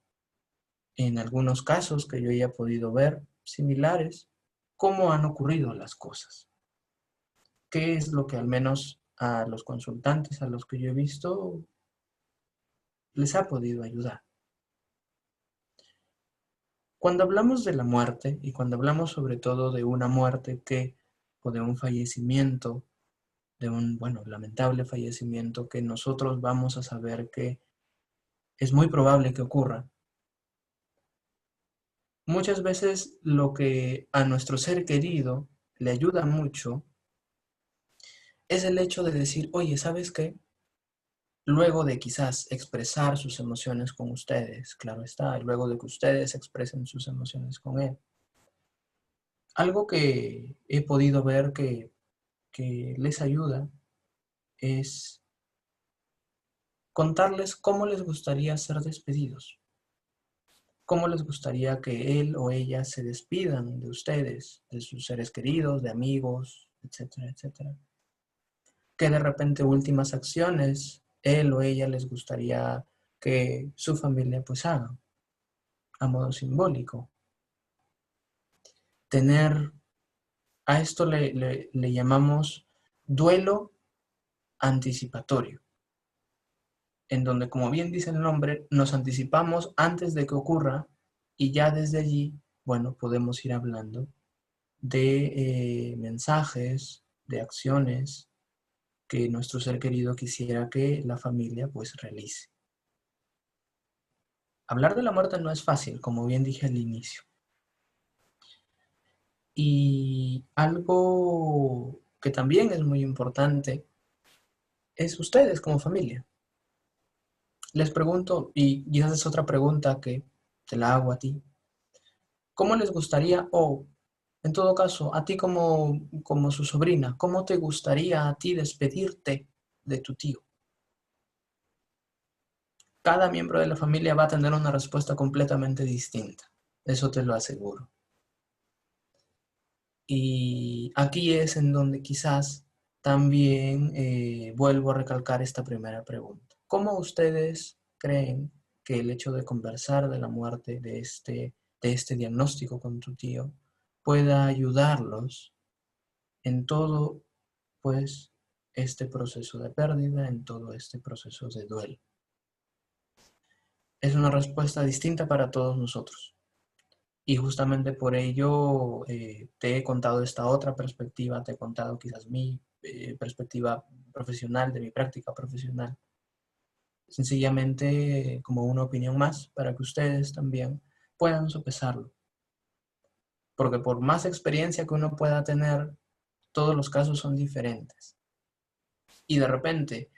en algunos casos que yo haya podido ver similares, cómo han ocurrido las cosas. ¿Qué es lo que al menos a los consultantes a los que yo he visto les ha podido ayudar? Cuando hablamos de la muerte y cuando hablamos sobre todo de una muerte o de un fallecimiento, de un, bueno, lamentable fallecimiento que nosotros vamos a saber que es muy probable que ocurra. Muchas veces lo que a nuestro ser querido le ayuda mucho es el hecho de decir, oye, ¿sabes qué? Luego de quizás expresar sus emociones con ustedes, claro está, y luego de que ustedes expresen sus emociones con él. Algo que he podido ver que les ayuda es contarles cómo les gustaría ser despedidos. ¿Cómo les gustaría que él o ella se despidan de ustedes, de sus seres queridos, de amigos, etcétera, etcétera? ¿Qué de repente últimas acciones él o ella les gustaría que su familia pues haga a modo simbólico? A esto le llamamos duelo anticipatorio, en donde, como bien dice el nombre, nos anticipamos antes de que ocurra y ya desde allí, bueno, podemos ir hablando de mensajes, de acciones que nuestro ser querido quisiera que la familia pues realice. Hablar de la muerte no es fácil, como bien dije al inicio. Y algo que también es muy importante es ustedes como familia. Les pregunto, y quizás es otra pregunta que te la hago a ti, ¿cómo les gustaría, o en todo caso, a ti como su sobrina, cómo te gustaría a ti despedirte de tu tío? Cada miembro de la familia va a tener una respuesta completamente distinta, eso te lo aseguro. Y aquí es en donde quizás también vuelvo a recalcar esta primera pregunta. ¿Cómo ustedes creen que el hecho de conversar de la muerte, de este diagnóstico con tu tío, pueda ayudarlos en todo, pues, este proceso de pérdida, en todo este proceso de duelo? Es una respuesta distinta para todos nosotros. Y justamente por ello te he contado esta otra perspectiva, te he contado quizás mi perspectiva profesional, de mi práctica profesional, sencillamente como una opinión más para que ustedes también puedan sopesarlo. Porque por más experiencia que uno pueda tener, todos los casos son diferentes. Y de repente,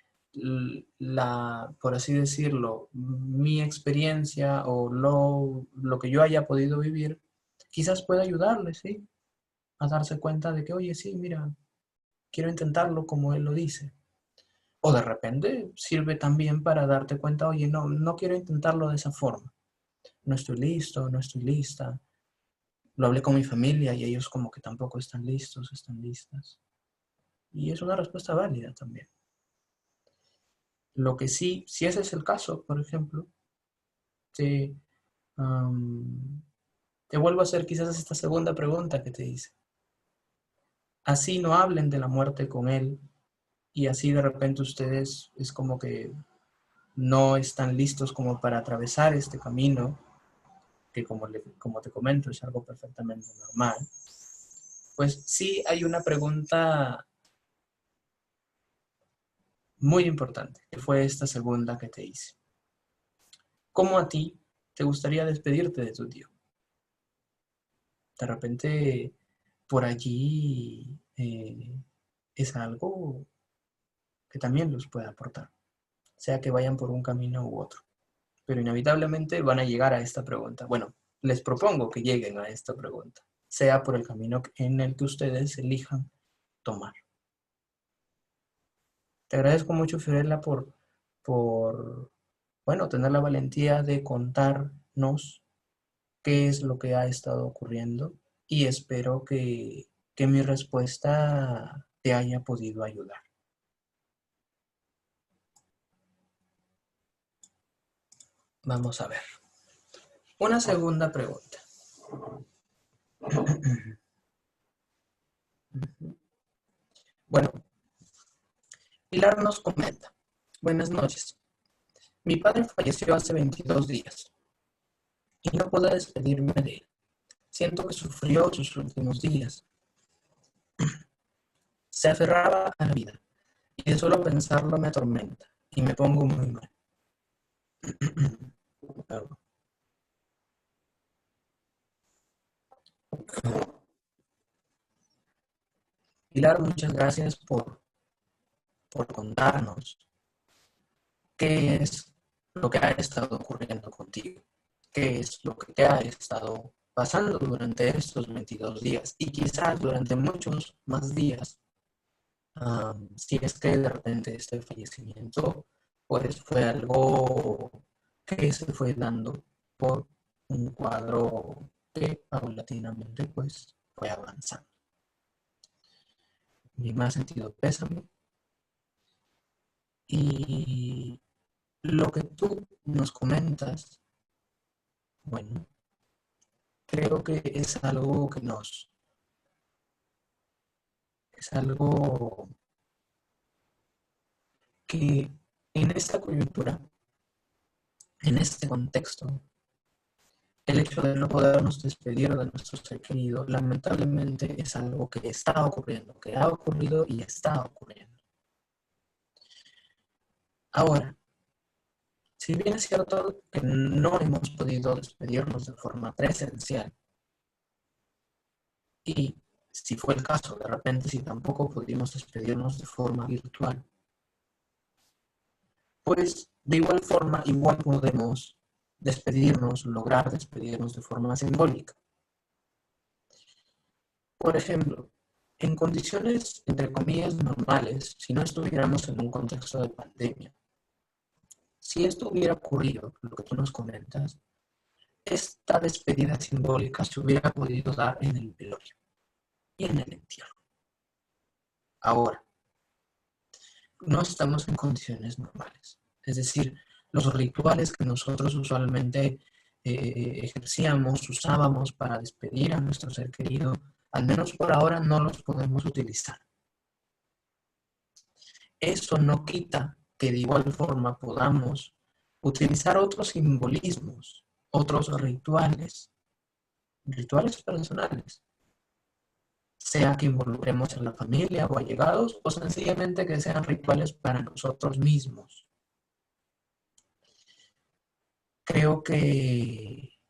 por así decirlo, mi experiencia o lo que yo haya podido vivir, quizás pueda ayudarles, ¿sí? A darse cuenta de que, oye, sí, mira, quiero intentarlo como él lo dice. O de repente sirve también para darte cuenta, oye, no, no quiero intentarlo de esa forma. No estoy listo, no estoy lista. Lo hablé con mi familia y ellos como que tampoco están listos, están listas. Y es una respuesta válida también. Lo que sí, si ese es el caso, por ejemplo, te, te vuelvo a hacer quizás esta segunda pregunta que te hice. Así no hablen de la muerte con él y así de repente ustedes es como que no están listos como para atravesar este camino, que como te comento es algo perfectamente normal, pues sí hay una pregunta muy importante, que fue esta segunda que te hice. ¿Cómo a ti te gustaría despedirte de tu tío? De repente, por allí es algo que también los puede aportar, sea que vayan por un camino u otro. Pero inevitablemente van a llegar a esta pregunta. Bueno, les propongo que lleguen a esta pregunta, sea por el camino en el que ustedes elijan tomar. Te agradezco mucho, Fiorella, por bueno, tener la valentía de contarnos qué es lo que ha estado ocurriendo y espero que mi respuesta te haya podido ayudar. Vamos a ver. Una segunda pregunta. Bueno, Pilar nos comenta. Buenas noches. Mi padre falleció hace 22 días y no puedo despedirme de él. Siento que sufrió sus últimos días. Se aferraba a la vida y de solo pensarlo me atormenta y me pongo muy mal. Pilar, muchas gracias por contarnos qué es lo que ha estado ocurriendo contigo, qué es lo que te ha estado pasando durante estos 22 días y quizás durante muchos más días, si es que de repente este fallecimiento pues fue algo que se fue dando por un cuadro que paulatinamente pues fue avanzando. Mi más sentido pésame. Y lo que tú nos comentas, bueno, creo que es algo que en esta coyuntura, en este contexto, el hecho de no podernos despedir de nuestro ser querido, lamentablemente es algo que está ocurriendo, que ha ocurrido y está ocurriendo. Ahora, si bien es cierto que no hemos podido despedirnos de forma presencial, y si fue el caso, de repente, si tampoco pudimos despedirnos de forma virtual, pues de igual forma, igual podemos despedirnos, lograr despedirnos de forma simbólica. Por ejemplo, en condiciones, entre comillas, normales, si no estuviéramos en un contexto de pandemia, si esto hubiera ocurrido, lo que tú nos comentas, esta despedida simbólica se hubiera podido dar en el velorio y en el entierro. Ahora, no estamos en condiciones normales. Es decir, los rituales que nosotros usualmente ejercíamos, usábamos para despedir a nuestro ser querido, al menos por ahora no los podemos utilizar. Eso no quita que de igual forma podamos utilizar otros simbolismos, otros rituales personales, sea que involucremos a la familia o allegados o sencillamente que sean rituales para nosotros mismos. Creo que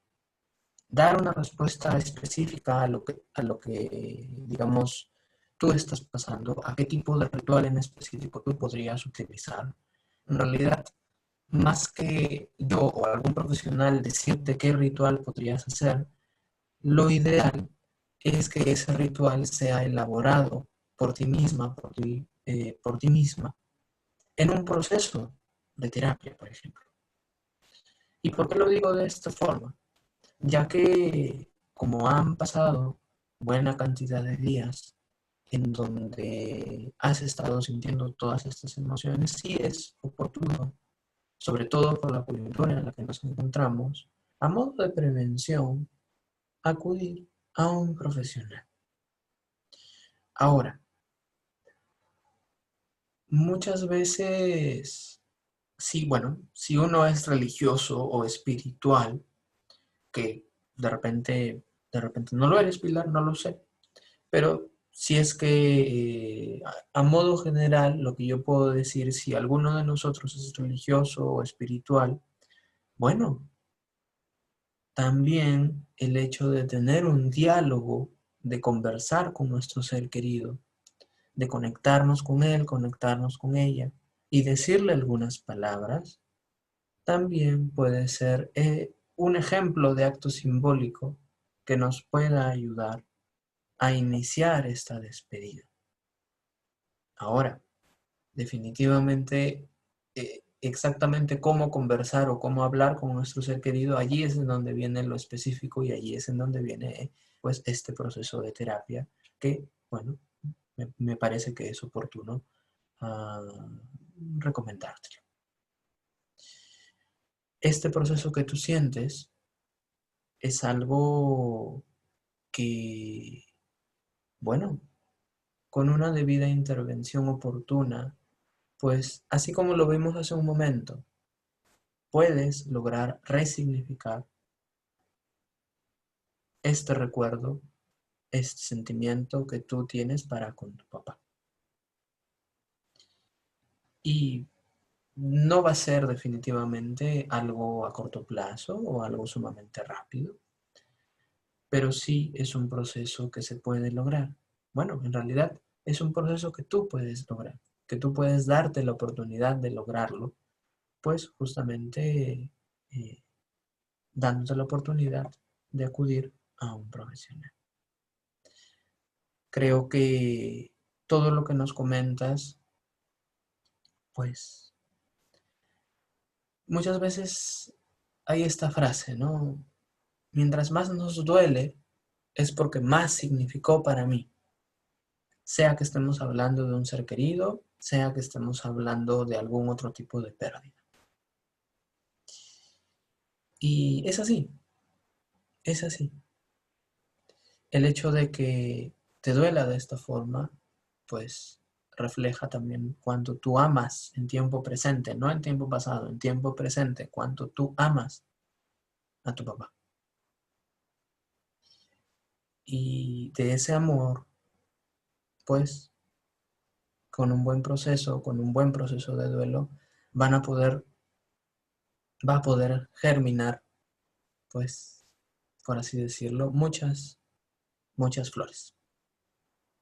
dar una respuesta específica a lo que, digamos, tú estás pasando, a qué tipo de ritual en específico tú podrías utilizar. En realidad, más que yo o algún profesional decirte qué ritual podrías hacer, lo ideal es que ese ritual sea elaborado por ti misma, por ti misma, en un proceso de terapia, por ejemplo. ¿Y por qué lo digo de esta forma? Ya que como han pasado buena cantidad de días en donde has estado sintiendo todas estas emociones, sí es oportuno, sobre todo por la coyuntura en la que nos encontramos, a modo de prevención, acudir a un profesional. Ahora, muchas veces, sí, bueno, si uno es religioso o espiritual, que de repente no lo eres, Pilar, no lo sé, pero si es que a modo general, lo que yo puedo decir, si alguno de nosotros es religioso o espiritual, bueno, también el hecho de tener un diálogo, de conversar con nuestro ser querido, de conectarnos con él, conectarnos con ella y decirle algunas palabras, también puede ser un ejemplo de acto simbólico que nos pueda ayudar a iniciar esta despedida. Ahora, definitivamente, exactamente cómo conversar o cómo hablar con nuestro ser querido, allí es en donde viene lo específico y allí es en donde viene pues este proceso de terapia que, bueno, me parece que es oportuno recomendártelo. Este proceso que tú sientes es algo que, bueno, con una debida intervención oportuna, pues así como lo vimos hace un momento, puedes lograr resignificar este recuerdo, este sentimiento que tú tienes para con tu papá. Y no va a ser definitivamente algo a corto plazo o algo sumamente rápido, pero sí es un proceso que se puede lograr. Bueno, en realidad es un proceso que tú puedes lograr, que tú puedes darte la oportunidad de lograrlo, pues justamente eh, dándote la oportunidad de acudir a un profesional. Creo que todo lo que nos comentas, pues muchas veces hay esta frase, ¿no? mientras más nos duele, es porque más significó para mí. Sea que estemos hablando de un ser querido, sea que estemos hablando de algún otro tipo de pérdida. Y es así, es así. El hecho de que te duela de esta forma, pues refleja también cuánto tú amas en tiempo presente, no en tiempo pasado, en tiempo presente, cuánto tú amas a tu papá. Y de ese amor, pues, con un buen proceso de duelo, va a poder germinar, pues, por así decirlo, muchas flores.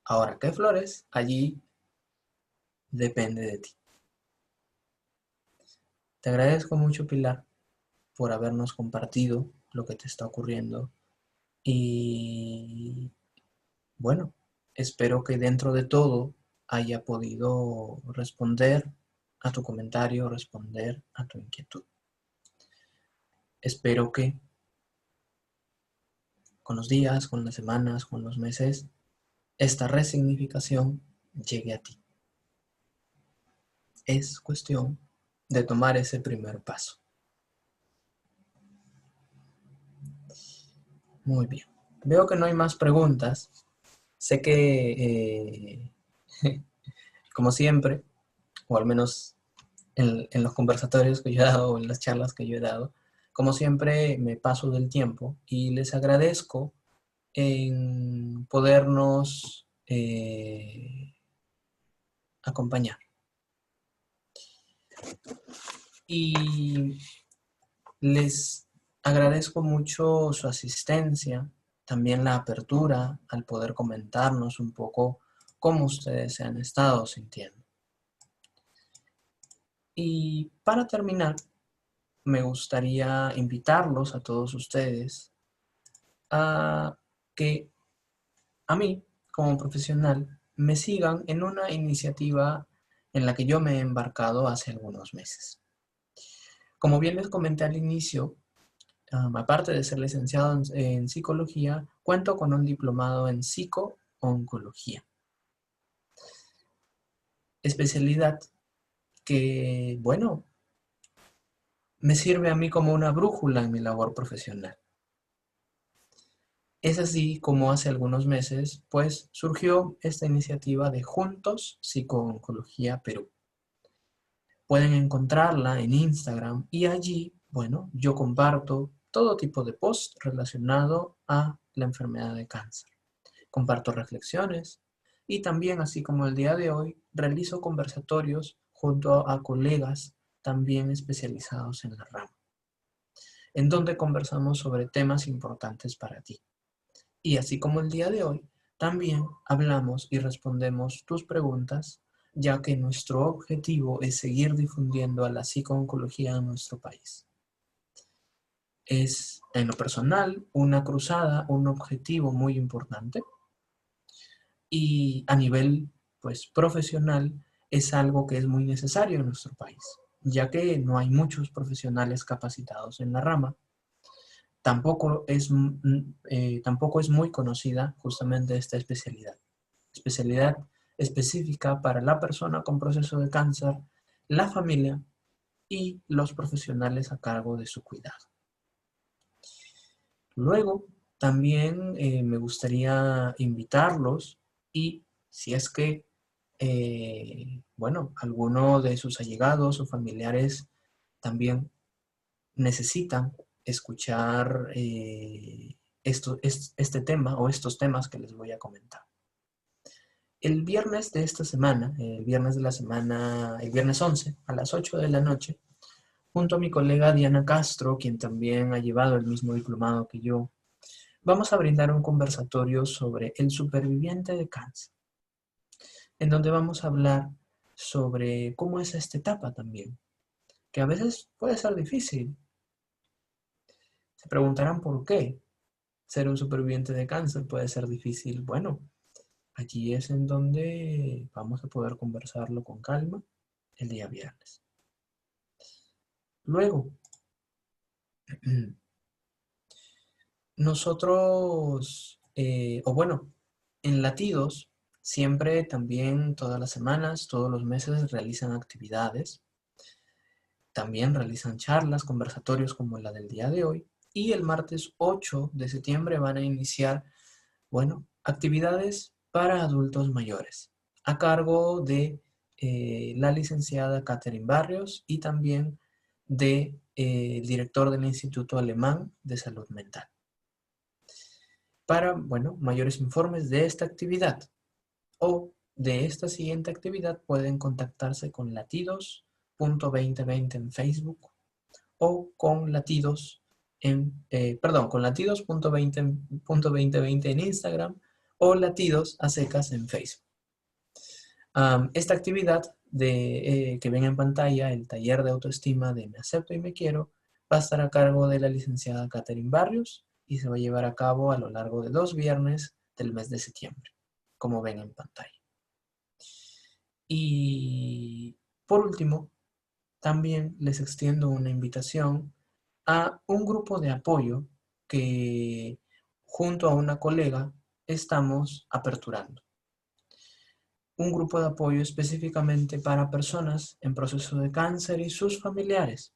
Ahora, ¿qué flores? Allí depende de ti. Te agradezco mucho, Pilar, por habernos compartido lo que te está ocurriendo. Y bueno, espero que dentro de todo haya podido responder a tu comentario, responder a tu inquietud. Espero que con los días, con las semanas, con los meses, esta resignificación llegue a ti. Es cuestión de tomar ese primer paso. Muy bien. Veo que no hay más preguntas. Sé que, como siempre, o al menos en los conversatorios que yo he dado o en las charlas que yo he dado, como siempre me paso del tiempo y les agradezco en podernos acompañar. Y les agradezco mucho su asistencia, también la apertura al poder comentarnos un poco cómo ustedes se han estado sintiendo. Y para terminar, me gustaría invitarlos a todos ustedes a que a mí, como profesional, me sigan en una iniciativa en la que yo me he embarcado hace algunos meses. Como bien les comenté al inicio, aparte de ser licenciado en psicología, cuento con un diplomado en psico-oncología. Especialidad que, bueno, me sirve a mí como una brújula en mi labor profesional. Es así como hace algunos meses, pues, surgió esta iniciativa de Juntos Psico-Oncología Perú. Pueden encontrarla en Instagram y allí, bueno, yo comparto todo tipo de posts relacionado a la enfermedad de cáncer. Comparto reflexiones y también, así como el día de hoy, realizo conversatorios junto a colegas también especializados en la rama, en donde conversamos sobre temas importantes para ti. Y así como el día de hoy, también hablamos y respondemos tus preguntas, ya que nuestro objetivo es seguir difundiendo a la psico-oncología en nuestro país. Es, en lo personal, una cruzada, un objetivo muy importante. Y a nivel, pues, profesional, es algo que es muy necesario en nuestro país, ya que no hay muchos profesionales capacitados en la rama. Tampoco es muy conocida justamente esta especialidad específica para la persona con proceso de cáncer, la familia y los profesionales a cargo de su cuidado. Luego, también me gustaría invitarlos y si es que, bueno, alguno de sus allegados o familiares también necesitan escuchar este tema o estos temas que les voy a comentar. El viernes de esta semana, el viernes 11 a las 8 de la noche, junto a mi colega Diana Castro, quien también ha llevado el mismo diplomado que yo, vamos a brindar un conversatorio sobre el superviviente de cáncer, en donde vamos a hablar sobre cómo es esta etapa también, que a veces puede ser difícil. Se preguntarán por qué ser un superviviente de cáncer puede ser difícil. Bueno, allí es en donde vamos a poder conversarlo con calma el día viernes. Luego, nosotros, en Latidos, siempre también todas las semanas, todos los meses realizan actividades. También realizan charlas, conversatorios como la del día de hoy. Y el martes 8 de septiembre van a iniciar, actividades para adultos mayores, a cargo de la licenciada Catherine Barrios y también de, el director del Instituto Alemán de Salud Mental. Para, mayores informes de esta actividad o de esta siguiente actividad pueden contactarse con latidos.2020 en Facebook o con latidos con latidos.2020 en Instagram o latidos a secas en Facebook. Esta actividad que ven en pantalla, el taller de autoestima de Me Acepto y Me Quiero, va a estar a cargo de la licenciada Catherine Barrios y se va a llevar a cabo a lo largo de 2 viernes del mes de septiembre, como ven en pantalla. Y por último, también les extiendo una invitación a un grupo de apoyo que junto a una colega estamos aperturando. Un grupo de apoyo específicamente para personas en proceso de cáncer y sus familiares.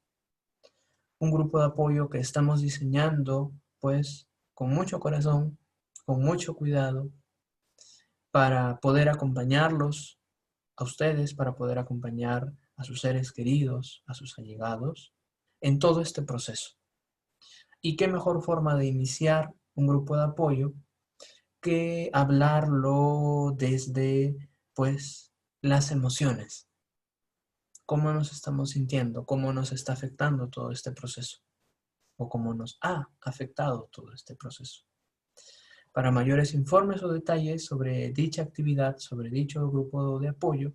Un grupo de apoyo que estamos diseñando, pues, con mucho corazón, con mucho cuidado, para poder acompañarlos a ustedes, para poder acompañar a sus seres queridos, a sus allegados, en todo este proceso. Y qué mejor forma de iniciar un grupo de apoyo que hablarlo desde, pues, las emociones. Cómo nos estamos sintiendo, cómo nos está afectando todo este proceso o cómo nos ha afectado todo este proceso. Para mayores informes o detalles sobre dicha actividad, sobre dicho grupo de apoyo,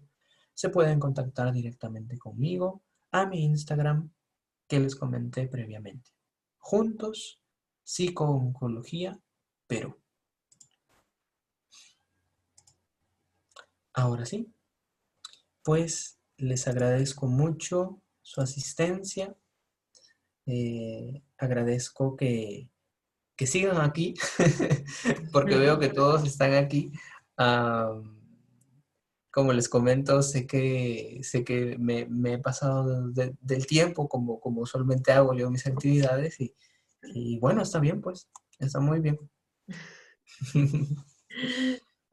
se pueden contactar directamente conmigo a mi Instagram que les comenté previamente. Juntos, Psico-Oncología, Perú. Ahora sí, pues les agradezco mucho su asistencia. Agradezco que sigan aquí, porque veo que todos están aquí. Como les comento, sé que me he pasado del tiempo, como usualmente hago yo mis actividades, y bueno, está bien, pues, está muy bien.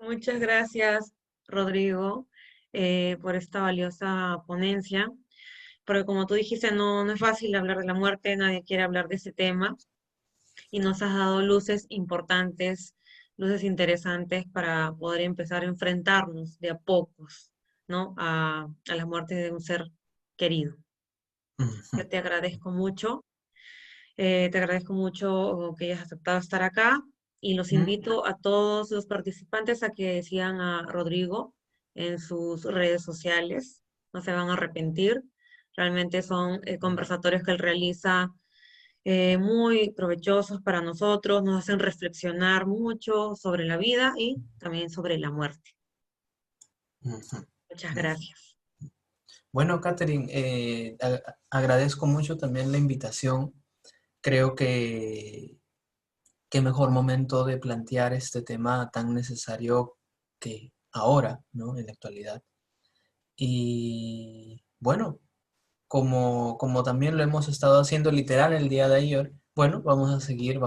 Muchas gracias, Rodrigo, por esta valiosa ponencia, porque como tú dijiste, no es fácil hablar de la muerte, nadie quiere hablar de ese tema, y nos has dado luces importantes, luces interesantes para poder empezar a enfrentarnos de a pocos, ¿no? A la muerte de un ser querido. Yo te agradezco mucho que hayas aceptado estar acá y los invito a todos los participantes a que sigan a Rodrigo en sus redes sociales, no se van a arrepentir. Realmente son conversatorios que él realiza muy provechosos para nosotros, nos hacen reflexionar mucho sobre la vida y también sobre la muerte. Muchas gracias. Bueno, Catherine, agradezco mucho también la invitación. Creo que qué mejor momento de plantear este tema tan necesario que ahora, ¿no? En la actualidad. Y bueno, como también lo hemos estado haciendo literal el día de ayer, bueno, vamos a seguir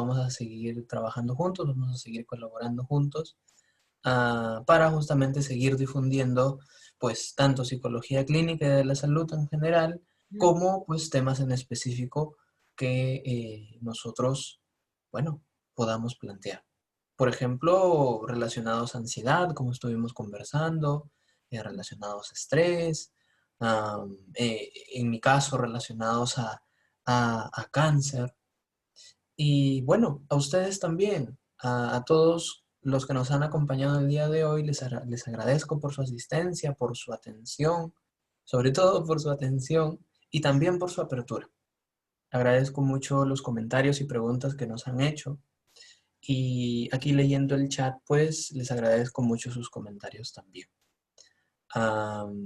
trabajando juntos, vamos a seguir colaborando juntos para justamente seguir difundiendo pues tanto psicología clínica y de la salud en general, como pues temas en específico que nosotros, bueno, podamos plantear. Por ejemplo, relacionados a ansiedad, como estuvimos conversando, relacionados a estrés, en mi caso relacionados a cáncer. Y bueno, a ustedes también, a todos los que nos han acompañado el día de hoy, les agradezco por su asistencia, por su atención, sobre todo por su atención y también por su apertura. Agradezco mucho los comentarios y preguntas que nos han hecho. Y aquí leyendo el chat, pues les agradezco mucho sus comentarios también.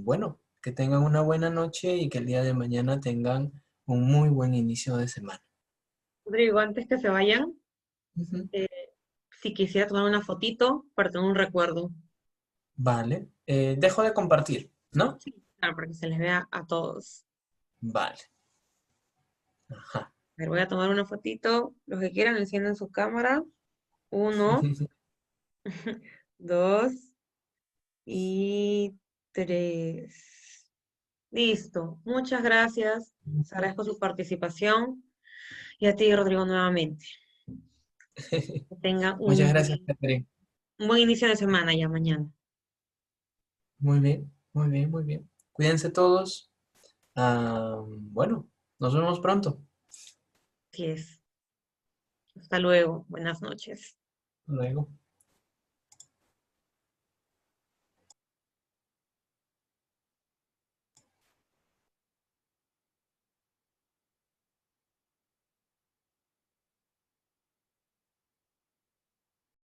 Bueno, que tengan una buena noche y que el día de mañana tengan un muy buen inicio de semana. Rodrigo, antes que se vayan, Ujú. Eh, si quisiera tomar una fotito para tener un recuerdo. Vale. Dejo de compartir, ¿no? Sí, claro, para que se les vea a todos. Vale. Ajá. A ver, voy a tomar una fotito. Los que quieran encienden su cámara. Uno, dos y tres. Listo. Muchas gracias. Les agradezco su participación. Y a ti, Rodrigo, nuevamente. Que tengan Muchas gracias, Catherine. un buen inicio de semana ya mañana. Muy bien, muy bien, muy bien. Cuídense todos. Bueno, nos vemos pronto. Así es. Hasta luego. Buenas noches. Luego.